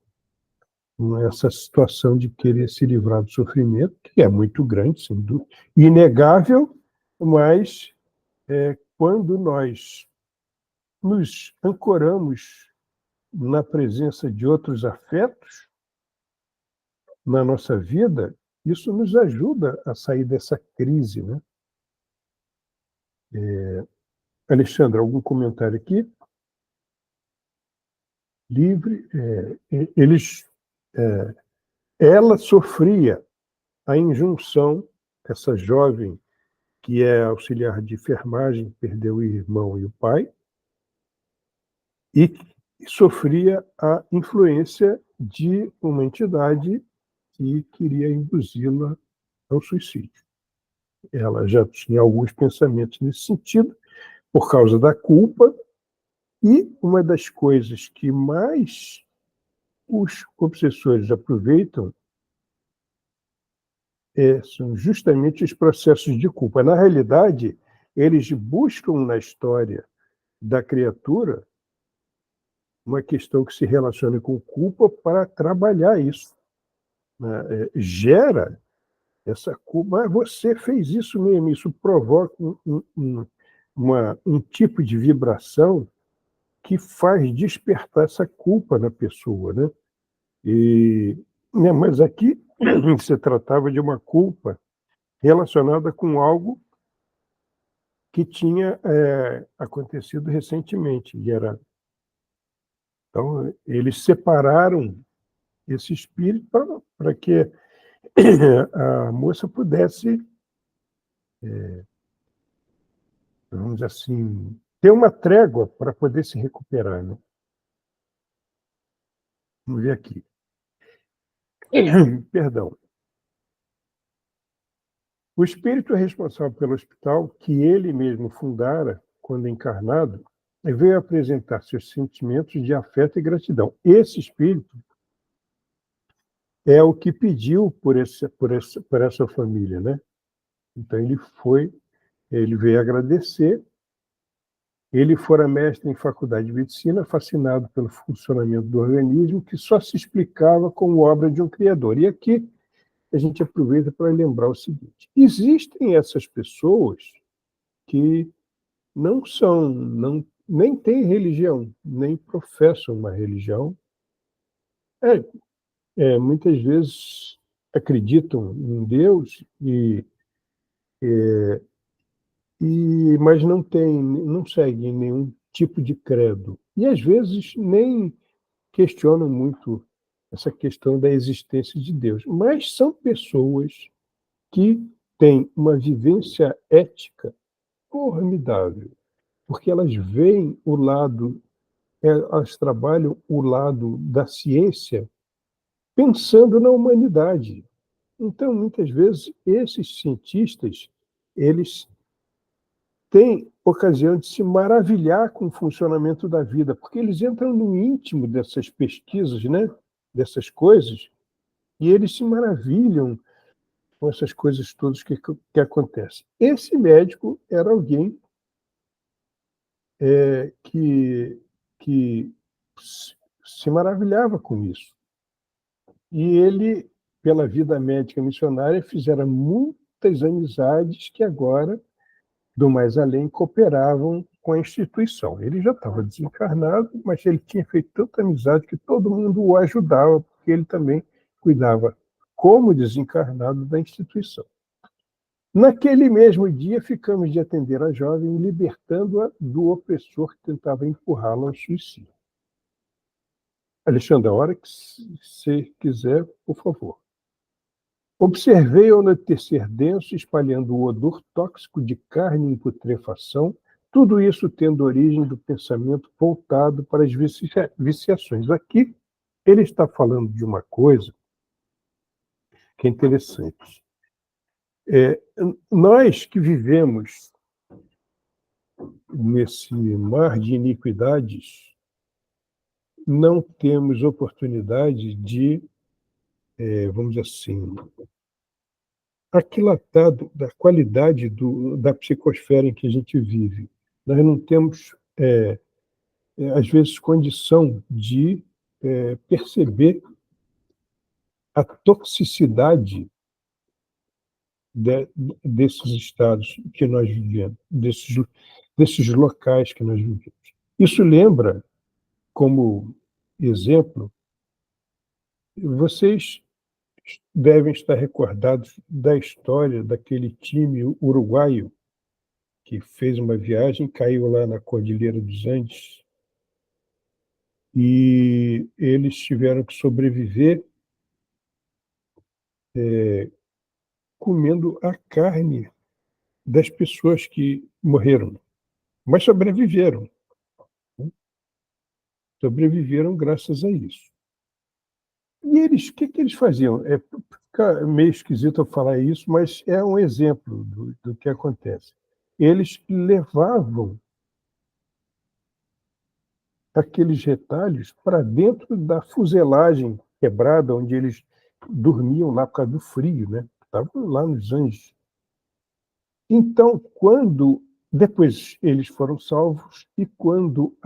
nessa situação de querer se livrar do sofrimento, que é muito grande, sem dúvida, inegável, mas quando nós nos ancoramos na presença de outros afetos na nossa vida, isso nos ajuda a sair dessa crise, né? Alexandre, algum comentário aqui? Livre. Ela sofria a injunção, essa jovem que é auxiliar de enfermagem, perdeu o irmão e o pai, e sofria a influência de uma entidade que queria induzi-la ao suicídio. Ela já tinha alguns pensamentos nesse sentido, por causa da culpa, e uma das coisas que mais os obsessores aproveitam são justamente os processos de culpa. Na realidade, eles buscam na história da criatura uma questão que se relaciona com culpa para trabalhar isso, né? Gera essa culpa. Mas você fez isso mesmo, isso provoca um tipo de vibração que faz despertar essa culpa na pessoa, né? Mas aqui se tratava de uma culpa relacionada com algo que tinha acontecido recentemente. Então, eles separaram esse espírito para que a moça pudesse, vamos dizer assim, ter uma trégua para poder se recuperar, né? Vamos ver aqui. Perdão. O espírito responsável pelo hospital, que ele mesmo fundara quando encarnado, veio apresentar seus sentimentos de afeto e gratidão. Esse espírito é o que pediu por essa família, né? Então ele veio agradecer. Ele fora mestre em faculdade de medicina, fascinado pelo funcionamento do organismo, que só se explicava como obra de um criador. E aqui a gente aproveita para lembrar o seguinte: existem essas pessoas que nem têm religião, nem professam uma religião. Muitas vezes acreditam em Deus, mas não seguem nenhum tipo de credo. E, às vezes, nem questionam muito essa questão da existência de Deus. Mas são pessoas que têm uma vivência ética formidável, porque elas veem elas trabalham o lado da ciência pensando na humanidade. Então, muitas vezes, esses cientistas, eles têm ocasião de se maravilhar com o funcionamento da vida, porque eles entram no íntimo dessas pesquisas, né? Dessas coisas, e eles se maravilham com essas coisas todas que acontecem. Esse médico era alguém que se maravilhava com isso. E ele, pela vida médica missionária, fizera muitas amizades que agora, do mais além, cooperavam com a instituição. Ele já estava desencarnado, mas ele tinha feito tanta amizade que todo mundo o ajudava, porque ele também cuidava, como desencarnado, da instituição. Naquele mesmo dia, ficamos de atender a jovem, libertando-a do opressor que tentava empurrá-la ao suicídio. Alexandre, a hora que você quiser, por favor. Observei ao anoitecer denso, espalhando o odor tóxico de carne em putrefação, tudo isso tendo origem do pensamento voltado para as viciações. Aqui, ele está falando de uma coisa que é interessante. Nós que vivemos nesse mar de iniquidades, não temos oportunidade de, vamos dizer assim, aquilatar da qualidade da psicosfera em que a gente vive. Nós não temos, às vezes, condição de perceber a toxicidade desses estados que nós vivemos, desses locais que nós vivemos. Isso lembra, como exemplo, vocês devem estar recordados da história daquele time uruguaio que fez uma viagem, caiu lá na Cordilheira dos Andes, e eles tiveram que sobreviver comendo a carne das pessoas que morreram, mas sobreviveram. Sobreviveram graças a isso. E eles, o que eles faziam? Fica meio esquisito eu falar isso, mas é um exemplo do que acontece. Eles levavam aqueles retalhos para dentro da fuselagem quebrada, onde eles dormiam lá por causa do frio, né? Estavam lá nos Andes. Então, depois eles foram salvos, e quando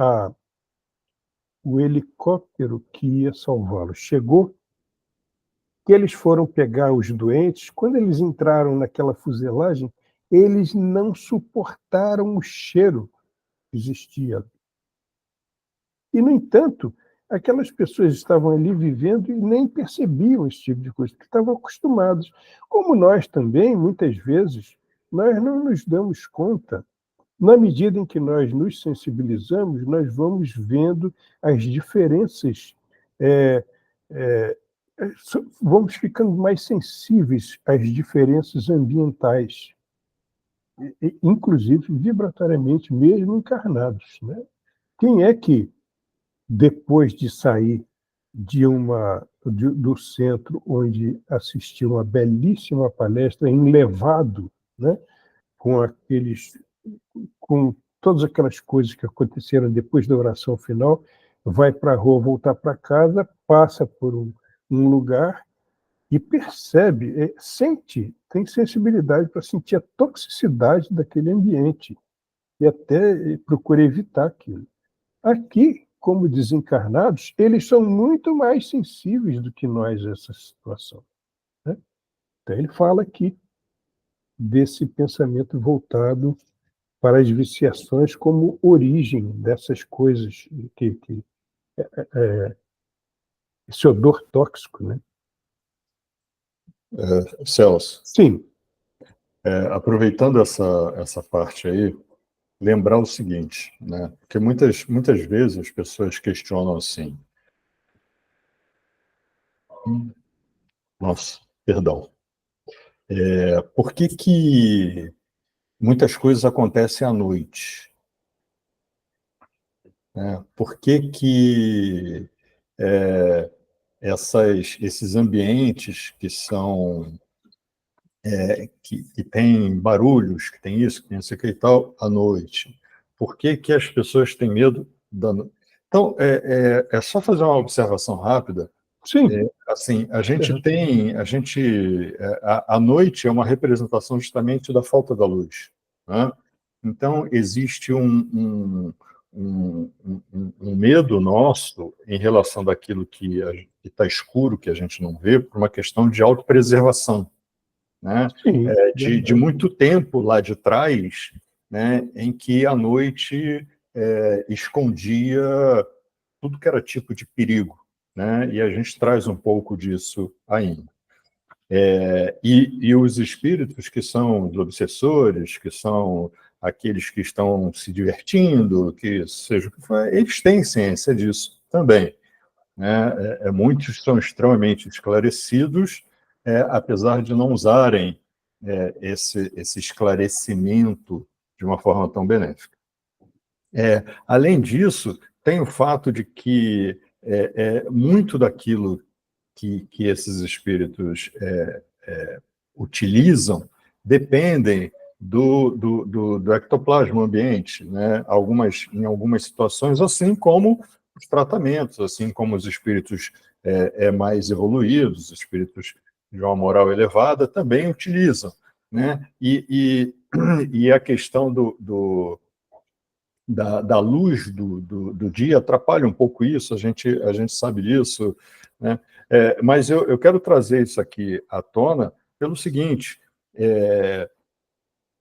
o helicóptero que ia salvá-los chegou, que eles foram pegar os doentes, quando eles entraram naquela fuselagem, eles não suportaram o cheiro que existia. E, no entanto, aquelas pessoas estavam ali vivendo e nem percebiam esse tipo de coisa, porque estavam acostumados. Como nós também, muitas vezes, nós não nos damos conta. Na medida em que nós nos sensibilizamos, nós vamos vendo as diferenças, vamos ficando mais sensíveis às diferenças ambientais, inclusive vibratoriamente, mesmo encarnados, né? Quem é que, depois de sair do centro, onde assistiu uma belíssima palestra em Levado, né, com todas aquelas coisas que aconteceram depois da oração final, vai para a rua, voltar para casa, passa por um lugar e percebe, tem sensibilidade para sentir a toxicidade daquele ambiente e até procura evitar aquilo. Aqui, como desencarnados, eles são muito mais sensíveis do que nós a essa situação, né? Então, ele fala aqui desse pensamento voltado para as viciações como origem dessas coisas, esse odor tóxico, né? Celso, Sim. aproveitando essa parte aí, lembrar o seguinte, né? Porque muitas vezes as pessoas questionam assim. Nossa, perdão. Por que muitas coisas acontecem à noite? Né? Por que esses ambientes que são que tem barulhos, que tem isso, que tem isso aqui e tal, à noite? Por que as pessoas têm medo da noite? Então, é só fazer uma observação rápida. Sim. Assim, a noite é uma representação justamente da falta da luz, né? Então, existe um medo nosso em relação daquilo que está escuro, que a gente não vê, por uma questão de autopreservação, né? Sim, de muito tempo lá de trás, né, em que a noite escondia tudo que era tipo de perigo, né? E a gente traz um pouco disso ainda. E os espíritos que são os obsessores, que são aqueles que estão se divertindo, que seja o que for, eles têm ciência disso também, né? Muitos são extremamente esclarecidos, apesar de não usarem esse esclarecimento de uma forma tão benéfica. Além disso, tem o fato de que muito daquilo que esses espíritos utilizam dependem do ectoplasma ambiente, né? Em algumas situações, assim como os tratamentos, assim como os espíritos mais evoluídos, os espíritos de uma moral elevada, também utilizam, né? E a questão da luz do dia atrapalha um pouco isso, a gente sabe disso, né? Mas eu quero trazer isso aqui à tona pelo seguinte,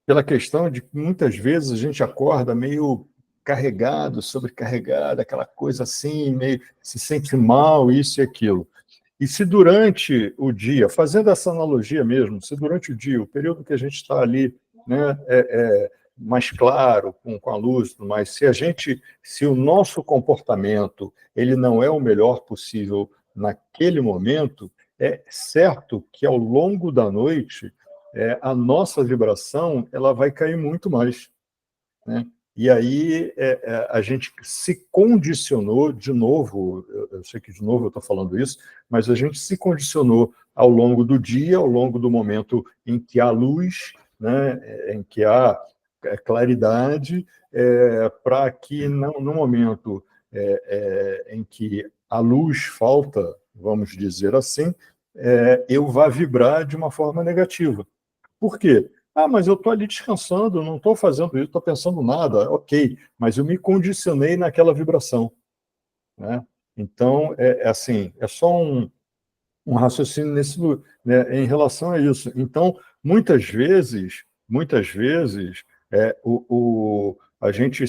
pela questão de que muitas vezes a gente acorda meio carregado, sobrecarregado, aquela coisa assim, meio se sente mal, isso e aquilo. E se durante o dia, fazendo essa analogia mesmo, se durante o dia, o período que a gente está ali, né, mais claro, com a luz, mas se o nosso comportamento ele não é o melhor possível naquele momento, é certo que ao longo da noite a nossa vibração ela vai cair muito mais, né? E aí a gente se condicionou, de novo, eu sei que de novo eu estou falando isso, mas a gente se condicionou ao longo do dia, ao longo do momento em que há luz, né, em que há claridade, para que no momento em que a luz falta, vamos dizer assim, eu vá vibrar de uma forma negativa. Por quê? Mas eu estou ali descansando, não estou fazendo isso, estou pensando nada, ok, mas eu me condicionei naquela vibração, né? Então, assim, é só um raciocínio né, em relação a isso. Então, muitas vezes, a gente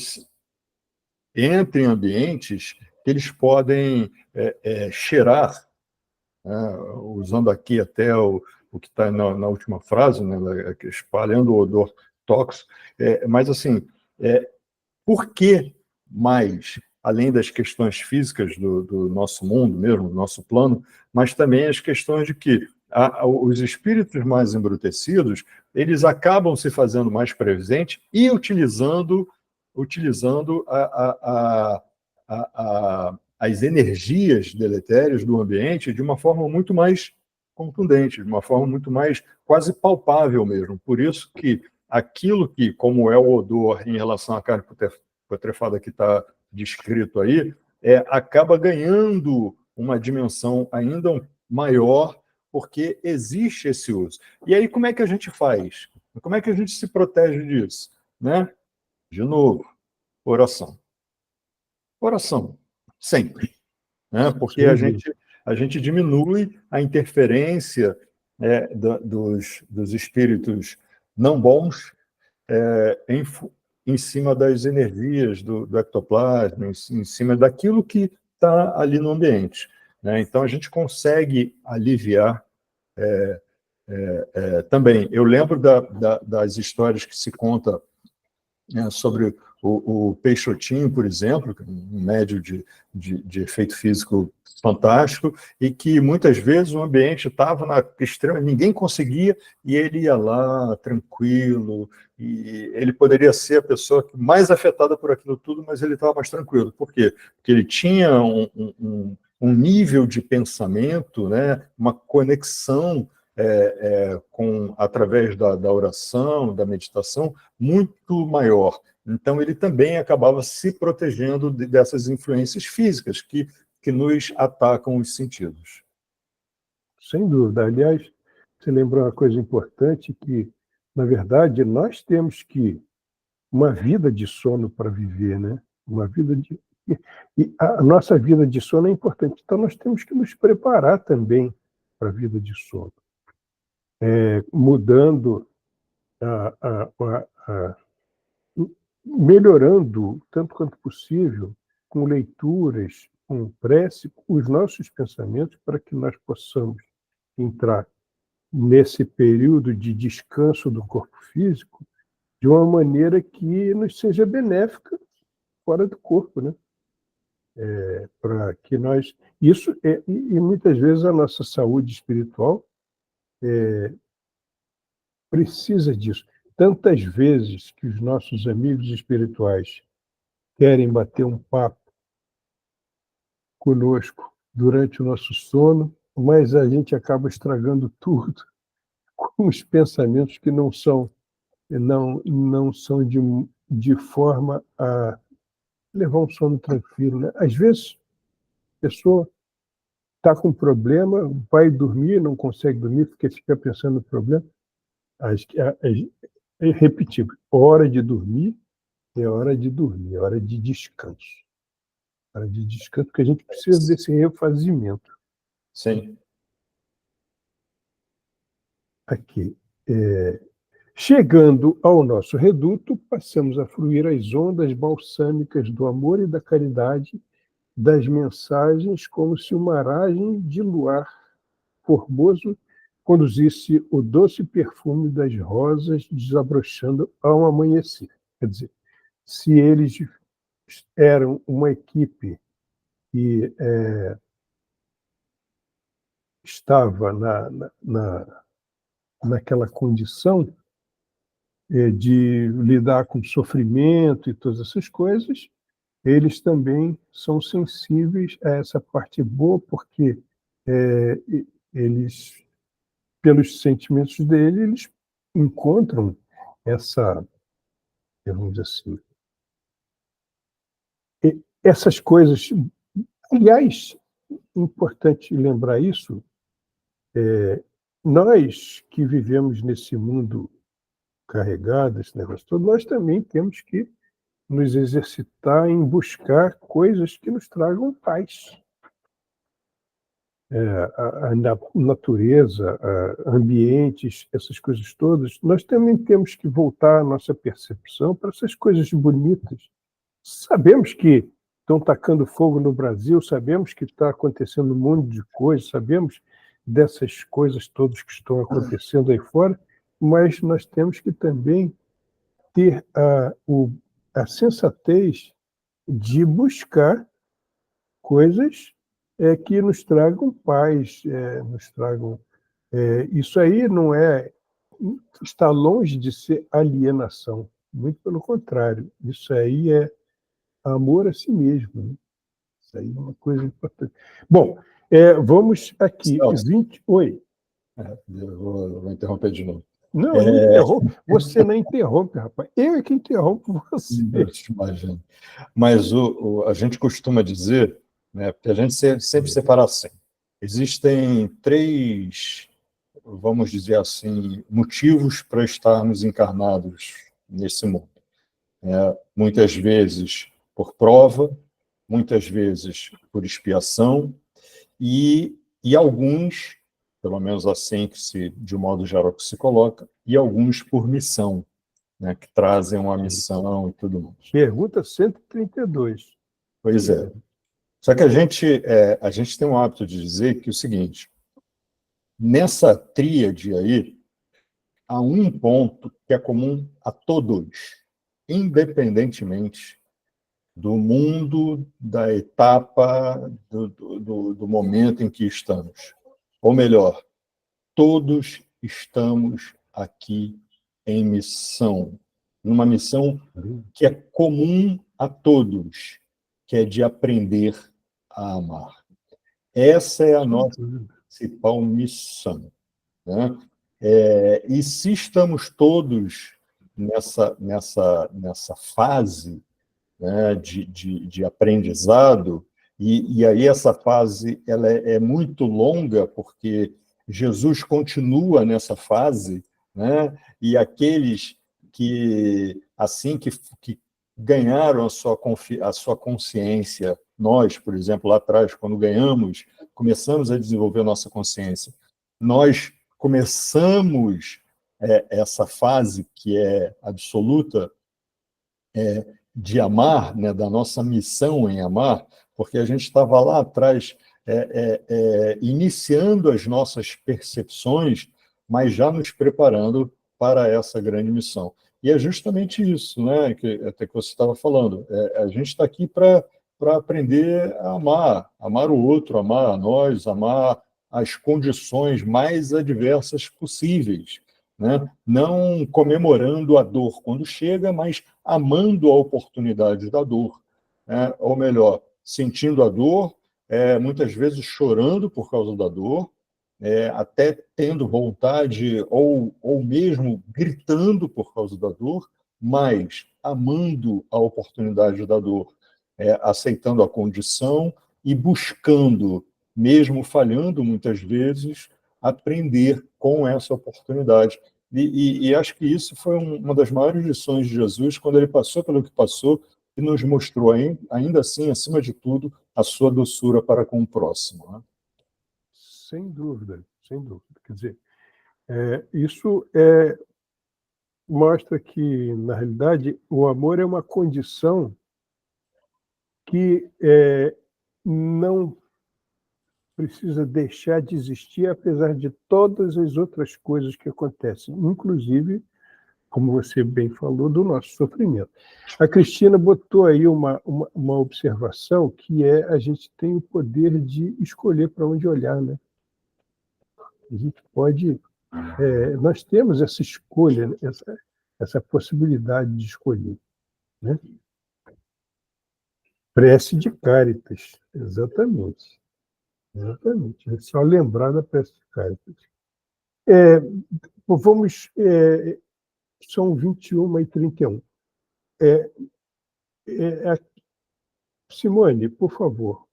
entra em ambientes que eles podem cheirar, né, usando aqui até o que está na última frase, né, espalhando o odor tóxico, mas assim, por que mais, além das questões físicas do nosso mundo mesmo, do nosso plano, mas também as questões de que os espíritos mais embrutecidos, eles acabam se fazendo mais presentes e utilizando as energias deletérias do ambiente de uma forma muito mais contundente, de uma forma muito mais quase palpável mesmo. Por isso que aquilo que, como é o odor em relação à carne putrefada que está descrito aí, acaba ganhando uma dimensão ainda maior, porque existe esse uso. E aí, como é que a gente faz? Como é que a gente se protege disso? Né? De novo, oração. Oração, sempre. Né? Porque a gente diminui a interferência dos espíritos não bons em cima das energias do ectoplasma, em cima daquilo que está ali no ambiente, né? Então, a gente consegue aliviar também. Eu lembro das histórias que se conta sobre o Peixotinho, por exemplo, um médio de efeito físico fantástico, e que muitas vezes o ambiente estava na extrema, ninguém conseguia, e ele ia lá tranquilo, e ele poderia ser a pessoa mais afetada por aquilo tudo, mas ele estava mais tranquilo. Por quê? Porque ele tinha um nível de pensamento, né, uma conexão através da oração, da meditação, muito maior. Então, ele também acabava se protegendo dessas influências físicas que nos atacam os sentidos. Sem dúvida. Aliás, você lembrou uma coisa importante que, na verdade, nós temos uma vida de sono para viver, né? Uma vida de... E a nossa vida de sono é importante. Então, nós temos que nos preparar também para a vida de sono. Mudando, melhorando, tanto quanto possível, com leituras, com prece, os nossos pensamentos, para que nós possamos entrar nesse período de descanso do corpo físico de uma maneira que nos seja benéfica fora do corpo, né? Para que nós... e muitas vezes a nossa saúde espiritual precisa disso. Tantas vezes que os nossos amigos espirituais querem bater um papo conosco durante o nosso sono, mas a gente acaba estragando tudo com os pensamentos que não são de forma a levar um sono tranquilo, né? Às vezes, a pessoa está com problema, vai dormir, não consegue dormir, porque fica pensando no problema. É repetível. Hora de dormir é hora de dormir, é hora de descanso. Hora de descanso, porque a gente precisa desse refazimento. Sim. Aqui. Chegando ao nosso reduto, passamos a fruir as ondas balsâmicas do amor e da caridade, das mensagens, como se uma aragem de luar formoso conduzisse o doce perfume das rosas desabrochando ao amanhecer. Quer dizer, se eles eram uma equipe que estava naquela condição de lidar com sofrimento e todas essas coisas, eles também são sensíveis a essa parte boa, porque eles, pelos sentimentos dele, eles encontram essa, vamos dizer assim, essas coisas. Aliás, importante lembrar isso, nós que vivemos nesse mundo carregado, esse negócio todo, nós também temos que nos exercitar em buscar coisas que nos tragam paz. A natureza, ambientes, essas coisas todas, nós também temos que voltar a nossa percepção para essas coisas bonitas. Sabemos que estão tacando fogo no Brasil, sabemos que está acontecendo um monte de coisas, sabemos dessas coisas todas que estão acontecendo aí fora, mas nós temos que também ter a sensatez de buscar coisas que nos tragam paz, nos tragam... isso aí não está longe de ser alienação, muito pelo contrário, isso aí é amor a si mesmo, né? Isso aí é uma coisa importante. Bom, vamos aqui. Oi. Eu vou interromper de novo. Não, eu não interrompo. Você não interrompe, rapaz. Eu é que interrompo você. Eu te imagino. Mas a gente costuma dizer, né, porque a gente sempre separa assim. Existem 3, vamos dizer assim, motivos para estarmos encarnados nesse mundo. Muitas vezes por prova, muitas vezes por expiação, e alguns, pelo menos assim que de um modo geral que se coloca, e alguns por missão, né, que trazem uma missão e tudo mais. Pergunta 132. Pois é. Só que a gente tem um hábito de dizer que é o seguinte, nessa tríade aí, há um ponto que é comum a todos, independentemente do mundo, da etapa, do momento em que estamos. Ou melhor, todos estamos aqui em missão, numa missão que é comum a todos, que é de aprender a amar. Essa é a nossa principal missão, né? E se estamos todos nessa fase, né, de aprendizado, e aí essa fase ela é muito longa, porque Jesus continua nessa fase, né, e aqueles que, assim que ganharam a sua consciência, nós, por exemplo, lá atrás, quando começamos a desenvolver a nossa consciência, nós começamos essa fase que é absoluta, de amar, né, da nossa missão em amar, porque a gente estava lá atrás iniciando as nossas percepções, mas já nos preparando para essa grande missão. E é justamente isso, né, até que você estava falando. A gente está aqui para aprender a amar o outro, amar a nós, amar as condições mais adversas possíveis, né? Não comemorando a dor quando chega, mas amando a oportunidade da dor, né? Ou melhor, sentindo a dor, muitas vezes chorando por causa da dor, até tendo vontade ou mesmo gritando por causa da dor, mas amando a oportunidade da dor, aceitando a condição e buscando, mesmo falhando muitas vezes, aprender com essa oportunidade. E acho que isso foi uma das maiores lições de Jesus, quando ele passou pelo que passou e nos mostrou, ainda assim, acima de tudo, a sua doçura para com o próximo, né? Sem dúvida, sem dúvida. Quer dizer, isso mostra que, na realidade, o amor é uma condição que não precisa deixar de existir, apesar de todas as outras coisas que acontecem, inclusive, como você bem falou, do nosso sofrimento. A Cristina botou aí uma observação, que a gente tem o poder de escolher para onde olhar, né? A gente pode... nós temos essa escolha, essa possibilidade de escolher, né? Prece de Cáritas, exatamente. Exatamente. É só lembrar da prece de Cáritas. São 21h31. Simone, por favor.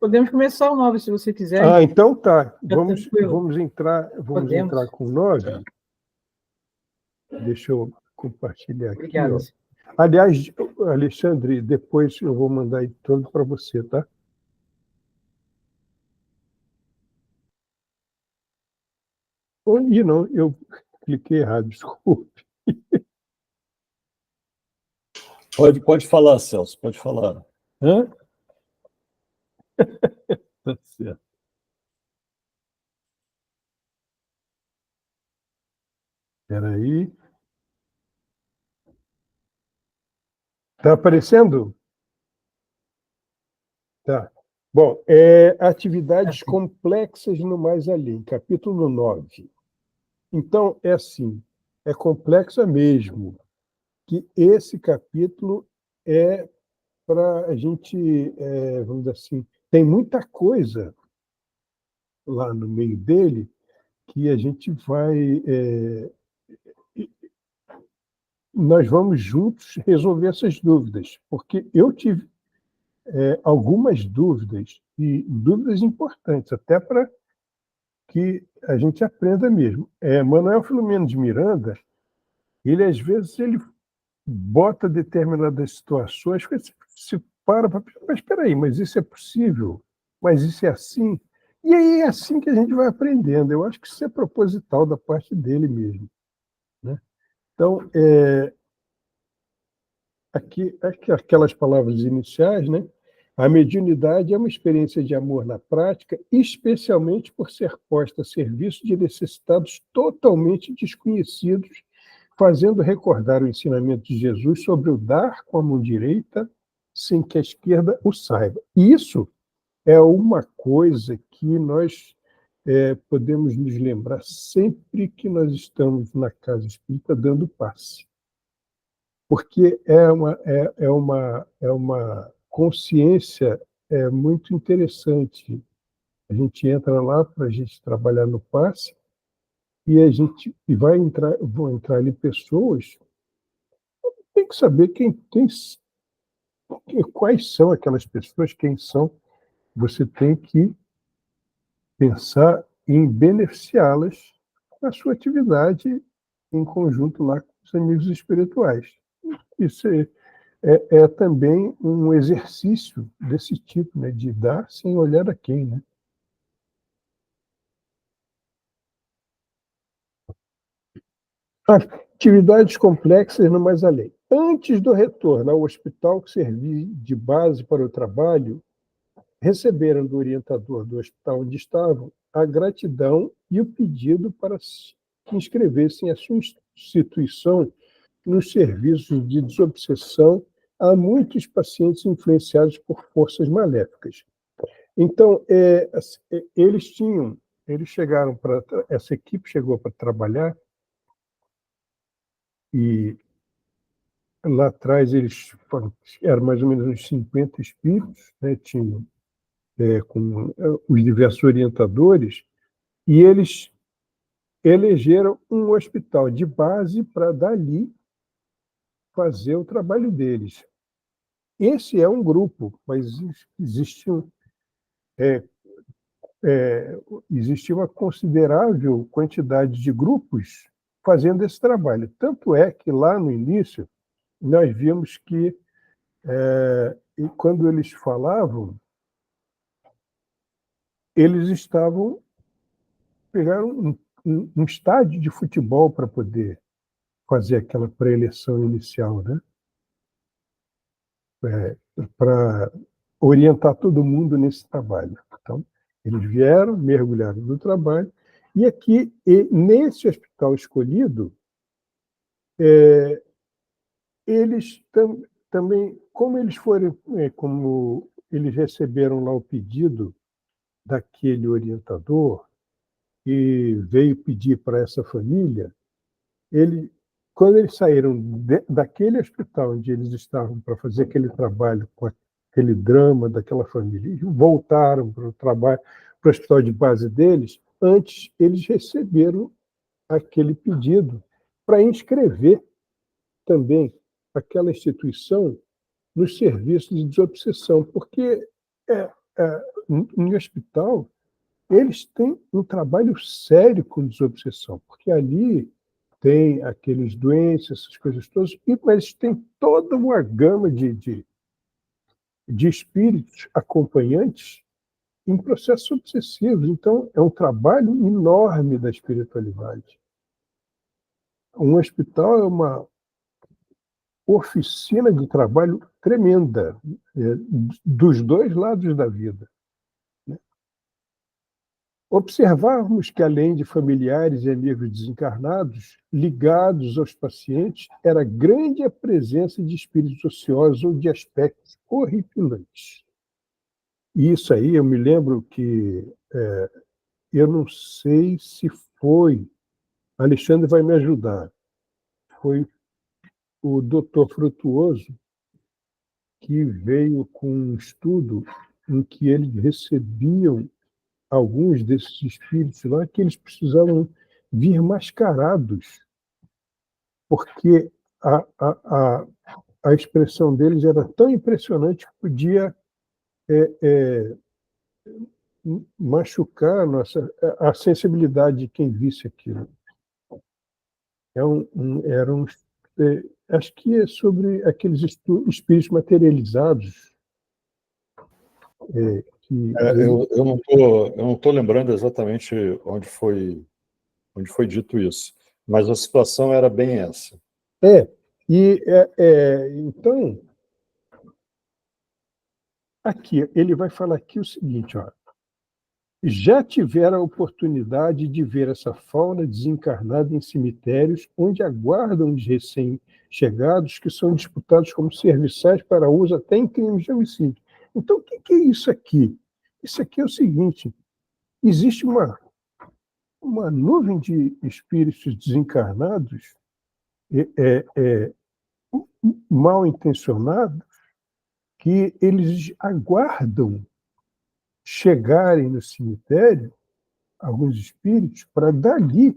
Podemos começar o 9, se você quiser. Então tá. Vamos entrar com o 9. Deixa eu compartilhar aqui. Obrigado. Aliás, Alexandre, depois eu vou mandar aí todo para você, tá? Não, eu cliquei errado, desculpe. Pode falar, Celso, pode falar. Hã? Tá certo. Espera aí. Está aparecendo? Tá. Bom, atividades complexas no mais além, capítulo 9. Então, assim, é complexa mesmo, que esse capítulo é para a gente, vamos dizer assim, tem muita coisa lá no meio dele que a gente vai... nós vamos juntos resolver essas dúvidas, porque eu tive algumas dúvidas, e dúvidas importantes, até para que a gente aprenda mesmo. Manuel Filomeno de Miranda, ele às vezes ele bota determinadas situações que se para pensar, mas espera aí, mas isso é possível? Mas isso é assim? E aí é assim que a gente vai aprendendo. Eu acho que isso é proposital da parte dele mesmo, né? Então, aqui aquelas palavras iniciais, né? A mediunidade é uma experiência de amor na prática, especialmente por ser posta a serviço de necessitados totalmente desconhecidos, fazendo recordar o ensinamento de Jesus sobre o dar com a mão direita, sem que a esquerda o saiba. Isso é uma coisa que nós podemos nos lembrar sempre que nós estamos na casa espírita dando passe. Porque é uma consciência muito interessante. A gente entra lá para a gente trabalhar no passe e vão entrar ali pessoas. Tem que saber quais são aquelas pessoas, quem são. Você tem que pensar em beneficiá-las na sua atividade em conjunto lá com os amigos espirituais. Isso é também um exercício desse tipo, né, de dar sem olhar a quem, né? Atividades complexas no mais além. Antes do retorno ao hospital que servia de base para o trabalho, receberam do orientador do hospital onde estavam a gratidão e o pedido para que inscrevessem a sua instituição nos serviços de desobsessão há muitos pacientes influenciados por forças maléficas. Então, eles chegaram essa equipe chegou para trabalhar e lá atrás eram mais ou menos uns 50 espíritos, né? Tinham com os diversos orientadores, e eles elegeram um hospital de base para dali fazer o trabalho deles. Esse é um grupo, mas existia uma considerável quantidade de grupos fazendo esse trabalho. Tanto é que lá no início nós vimos que, e quando eles falavam, eles pegaram um estádio de futebol para poder fazer aquela pré-eleição inicial, né? Para orientar todo mundo nesse trabalho. Então, eles vieram, mergulharam no trabalho, e aqui, nesse hospital escolhido, eles também, como eles receberam lá o pedido daquele orientador e veio pedir para essa família, quando eles saíram daquele hospital onde eles estavam para fazer aquele trabalho com aquele drama daquela família, e voltaram para o trabalho, para o hospital de base deles, antes eles receberam aquele pedido para inscrever também aquela instituição nos serviços de desobsessão, porque em hospital eles têm um trabalho sério com desobsessão, porque ali tem aqueles doentes, essas coisas todas, mas tem toda uma gama de espíritos acompanhantes em processos obsessivos. Então, é um trabalho enorme da espiritualidade. Um hospital é uma oficina de trabalho tremenda, dos dois lados da vida. Observarmos que, além de familiares e amigos desencarnados, ligados aos pacientes, era grande a presença de espíritos ociosos ou de aspectos horripilantes. E isso aí, eu me lembro que, eu não sei se foi, Alexandre vai me ajudar, foi o doutor Frutuoso que veio com um estudo em que eles recebiam alguns desses espíritos lá que eles precisavam vir mascarados, porque a expressão deles era tão impressionante que podia machucar a sensibilidade de quem visse aquilo. Acho que é sobre aqueles espíritos materializados. Eu não estou lembrando exatamente onde foi dito isso, mas a situação era bem essa. Então, aqui, ele vai falar aqui o seguinte, ó, já tiveram a oportunidade de ver essa fauna desencarnada em cemitérios onde aguardam os recém-chegados que são disputados como serviçais para uso até em crimes de homicídio. Então, o que é isso aqui? Isso aqui é o seguinte, existe uma nuvem de espíritos desencarnados mal intencionados que eles aguardam chegarem no cemitério, alguns espíritos, para dali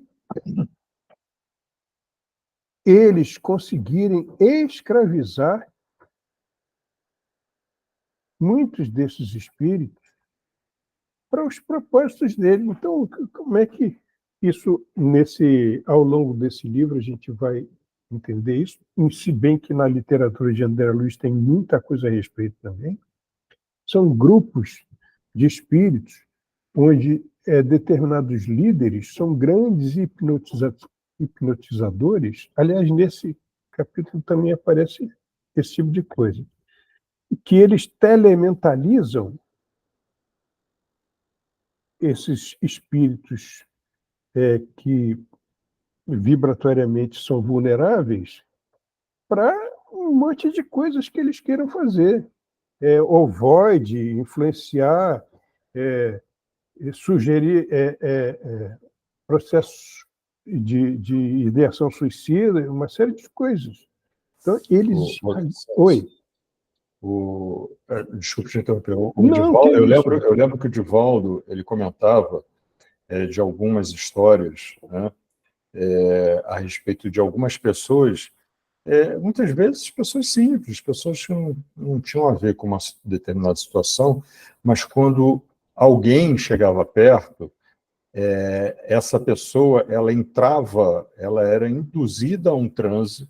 eles conseguirem escravizar muitos desses espíritos para os propósitos deles. Então, como é que isso, ao longo desse livro, a gente vai entender isso, se bem que na literatura de André Luiz tem muita coisa a respeito também. São grupos de espíritos onde determinados líderes são grandes hipnotizadores. Aliás, nesse capítulo também aparece esse tipo de coisa. Que eles telementalizam esses espíritos que vibratoriamente são vulneráveis para um monte de coisas que eles queiram fazer. Ovoide, influenciar, sugerir processos de ideação suicida, uma série de coisas. Então, eles... Oi. Desculpe te interromper. Não, eu lembro que o Divaldo ele comentava de algumas histórias, né, a respeito de algumas pessoas, muitas vezes pessoas simples, pessoas que não tinham a ver com uma determinada situação, mas quando alguém chegava perto, essa pessoa ela era induzida a um transe,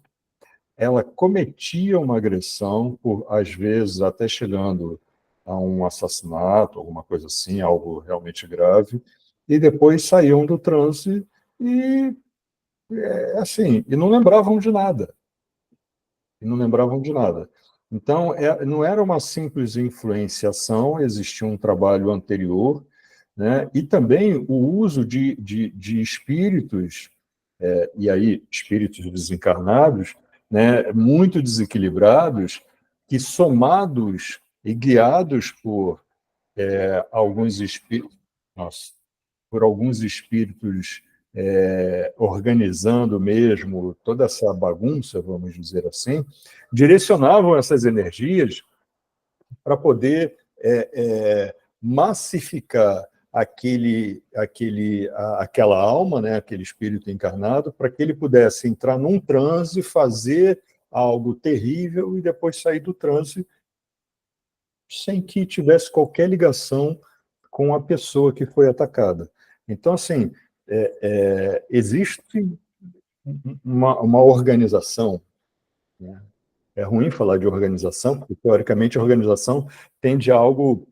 ela cometia uma agressão, às vezes até chegando a um assassinato, alguma coisa assim, algo realmente grave, e depois saíam do transe e, assim, e não lembravam de nada. Então, não era uma simples influenciação, existia um trabalho anterior, né? E também o uso de espíritos, e aí espíritos desencarnados, né, muito desequilibrados, que somados e guiados por alguns espíritos, por alguns espíritos organizando mesmo toda essa bagunça, vamos dizer assim, direcionavam essas energias para poder massificar aquela alma, né, aquele espírito encarnado, para que ele pudesse entrar num transe, fazer algo terrível e depois sair do transe sem que tivesse qualquer ligação com a pessoa que foi atacada. Então, assim, existe uma organização, né? É ruim falar de organização, porque, teoricamente, a organização tende a algo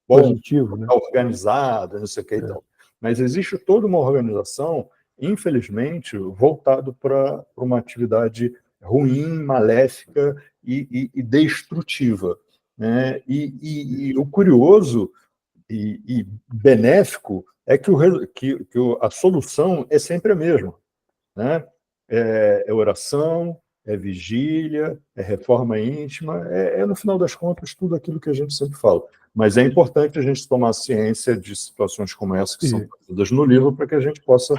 bom, positivo, né? Organizada, não sei o que e tal. Mas existe toda uma organização, infelizmente, voltado para uma atividade ruim, maléfica e destrutiva, né? E o curioso e benéfico é que a solução é sempre a mesma, né? Oração, vigília, é reforma íntima, no final das contas, tudo aquilo que a gente sempre fala. Mas é importante a gente tomar ciência de situações como essa, que são tratadas no livro, para que a gente possa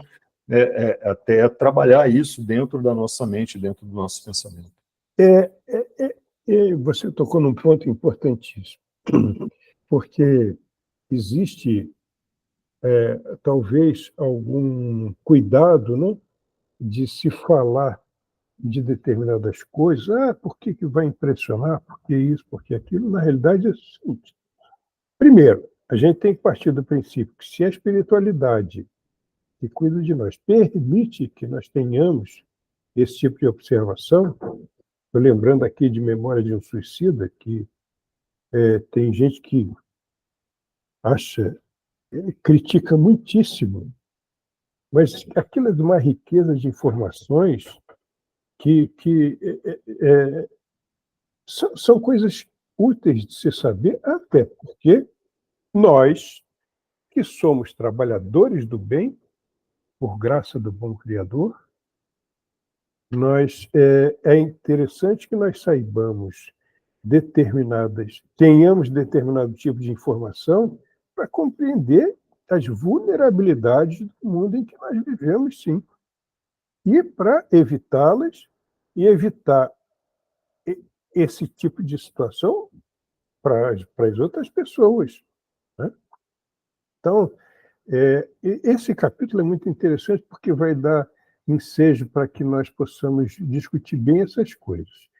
até trabalhar isso dentro da nossa mente, dentro do nosso pensamento. Você tocou num ponto importantíssimo, porque existe, talvez, algum cuidado, né, de se falar de determinadas coisas. Por que vai impressionar? Por que isso? Por que aquilo? Na realidade, é o seguinte. Primeiro, a gente tem que partir do princípio que se a espiritualidade que cuida de nós permite que nós tenhamos esse tipo de observação, estou lembrando aqui de Memória de um Suicida, que tem gente que critica muitíssimo, mas aquilo é de uma riqueza de informações que são coisas úteis de se saber, até porque nós, que somos trabalhadores do bem, por graça do bom Criador, é interessante que nós tenhamos determinado tipo de informação para compreender as vulnerabilidades do mundo em que nós vivemos, sim. E para evitá-las e evitar esse tipo de situação para as outras pessoas, né? Então, esse capítulo é muito interessante porque vai dar ensejo para que nós possamos discutir bem essas coisas.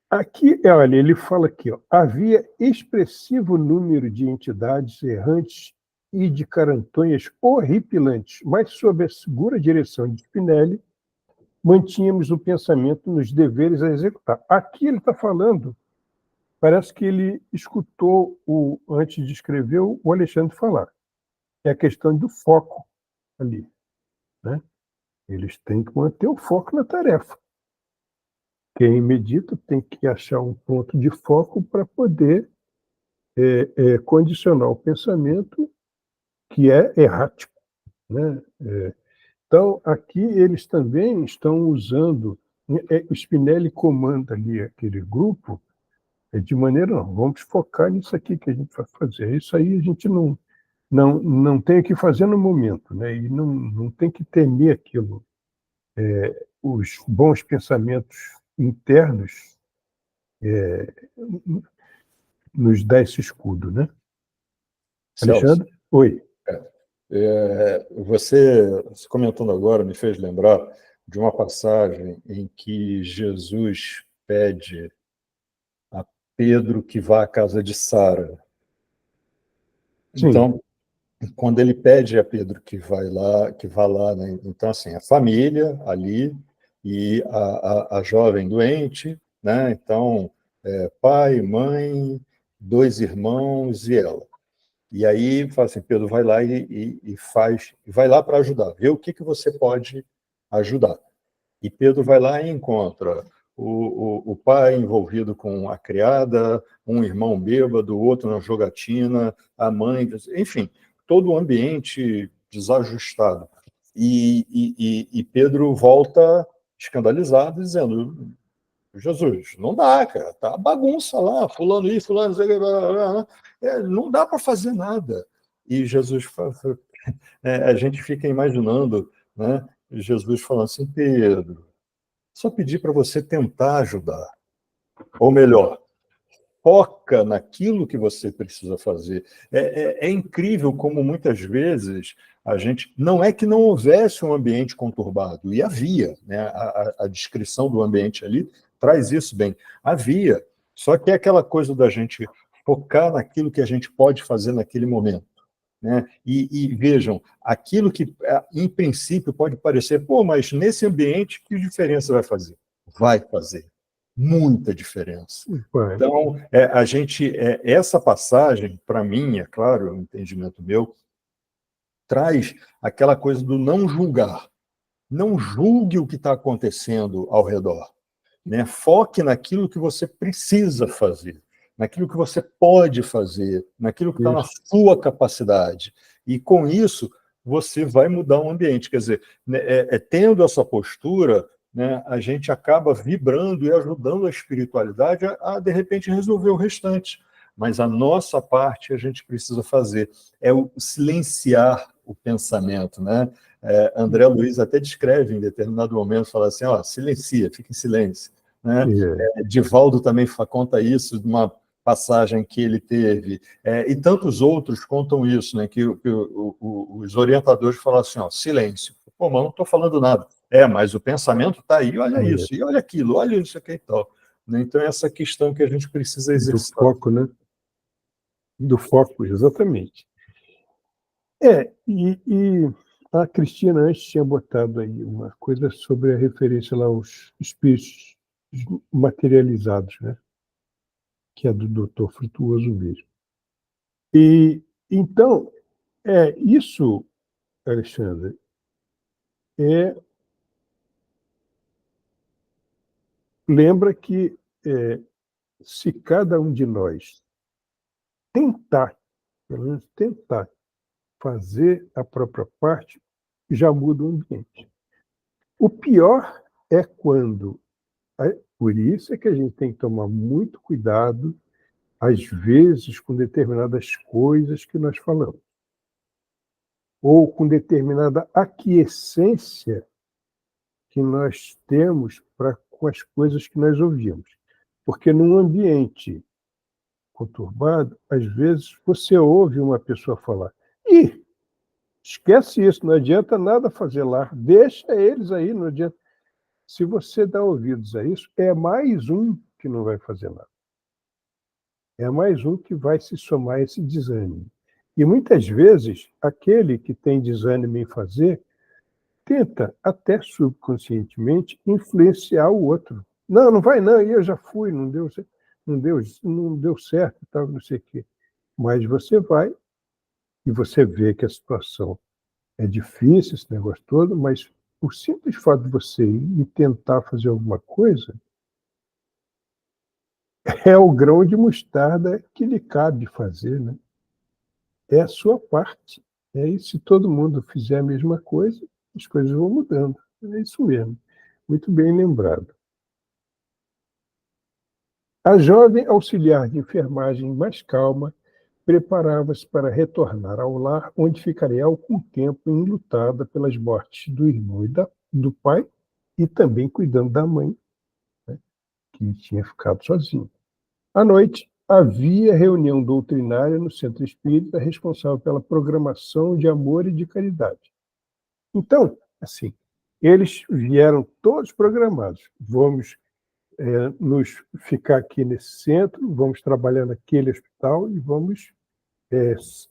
Aqui, olha, ele fala aqui, havia expressivo número de entidades errantes e de carantonhas horripilantes, mas sob a segura direção de Spinelli, mantínhamos o pensamento nos deveres a executar. Aqui ele está falando, parece que ele escutou, antes de escrever, o Alexandre falar. É a questão do foco ali, né? Eles têm que manter o foco na tarefa. Quem medita tem que achar um ponto de foco para poder condicionar o pensamento que é errático, né? Então, aqui eles também estão usando o Spinelli comanda ali aquele grupo de maneira, não, vamos focar nisso aqui que a gente vai fazer. Isso aí a gente não tem o que fazer no momento, né? E não tem que temer aquilo. Os bons pensamentos internos nos dá esse escudo, né? Celso, Alexandre? Oi. você comentando agora me fez lembrar de uma passagem em que Jesus pede a Pedro que vá à casa de Sara. Sim, Então, quando ele pede a Pedro que vá lá, né? Então assim, a família ali e a jovem doente, né? Então, pai, mãe, 2 irmãos e ela. E aí fala assim, Pedro, vai lá vai lá para ajudar, vê o que você pode ajudar. E Pedro vai lá e encontra o pai envolvido com a criada, um irmão bêbado, outro na jogatina, a mãe, enfim, todo o ambiente desajustado. E Pedro volta escandalizado, dizendo: Jesus, não dá, cara, tá bagunça lá, fulano isso, fulano isso, não dá para fazer nada. E Jesus fala, a gente fica imaginando, né, Jesus falando assim, Pedro, só pedir para você tentar ajudar. Ou melhor, foca naquilo que você precisa fazer. É incrível como muitas vezes a gente... Não é que não houvesse um ambiente conturbado, e havia, né? A descrição do ambiente ali traz isso bem. Havia, só que é aquela coisa da gente focar naquilo que a gente pode fazer naquele momento. Né? E vejam, aquilo que, em princípio, pode parecer, pô, mas nesse ambiente, que diferença vai fazer? Vai fazer muita diferença. vai. Então, essa passagem, para mim, é claro, é um entendimento meu, traz aquela coisa do não julgar. Não julgue o que está acontecendo ao redor. Né? Foque naquilo que você precisa fazer, naquilo que você pode fazer, naquilo que está na sua capacidade. E com isso, você vai mudar o ambiente. Quer dizer, né, tendo essa postura, né, a gente acaba vibrando e ajudando a espiritualidade de repente, resolver o restante. Mas a nossa parte a gente precisa fazer, é o silenciar o pensamento. Né? André Luiz até descreve em determinado momento, fala assim, silencia, fica em silêncio. Né? Divaldo também conta isso, de uma passagem que ele teve, e tantos outros contam isso, né? que os orientadores falam assim, silêncio. Pô, mas não estou falando nada. Mas o pensamento está aí, olha isso, e olha aquilo, olha isso aqui e tal. Então, essa questão que a gente precisa exercer. Do foco, né? Do foco, exatamente. E a Cristina antes tinha botado aí uma coisa sobre a referência lá aos espíritos materializados, né? Que é do Dr. Frutuoso Vieira. E então, isso, Alexandre, lembra que se cada um de nós tentar, pelo menos tentar, fazer a própria parte, já muda o ambiente. O pior é quando... Por isso é que a gente tem que tomar muito cuidado, às vezes, com determinadas coisas que nós falamos, ou com determinada aquiescência que nós temos com as coisas que nós ouvimos. Porque num ambiente conturbado, às vezes você ouve uma pessoa falar: "Ih, esquece isso, não adianta nada fazer lá, deixa eles aí, não adianta." Se você dá ouvidos a isso, é mais um que não vai fazer nada. É mais um que vai se somar a esse desânimo. E muitas vezes, aquele que tem desânimo em fazer, tenta, até subconscientemente, influenciar o outro. Não, não vai não, e eu já fui, não deu certo, tal, não sei o quê. Mas você vai e você vê que a situação é difícil, esse negócio todo, mas o simples fato de você ir e tentar fazer alguma coisa é o grão de mostarda que lhe cabe fazer, né? É a sua parte. E se todo mundo fizer a mesma coisa, as coisas vão mudando. É isso mesmo. Muito bem lembrado. A jovem auxiliar de enfermagem, mais calma, preparava-se para retornar ao lar, onde ficaria algum tempo enlutada pelas mortes do irmão e do pai, e também cuidando da mãe, né, que tinha ficado sozinha. À noite, havia reunião doutrinária no Centro Espírita, responsável pela programação de amor e de caridade. Então, assim, eles vieram todos programados. Vamos nos ficar aqui nesse centro, vamos trabalhar naquele hospital e vamos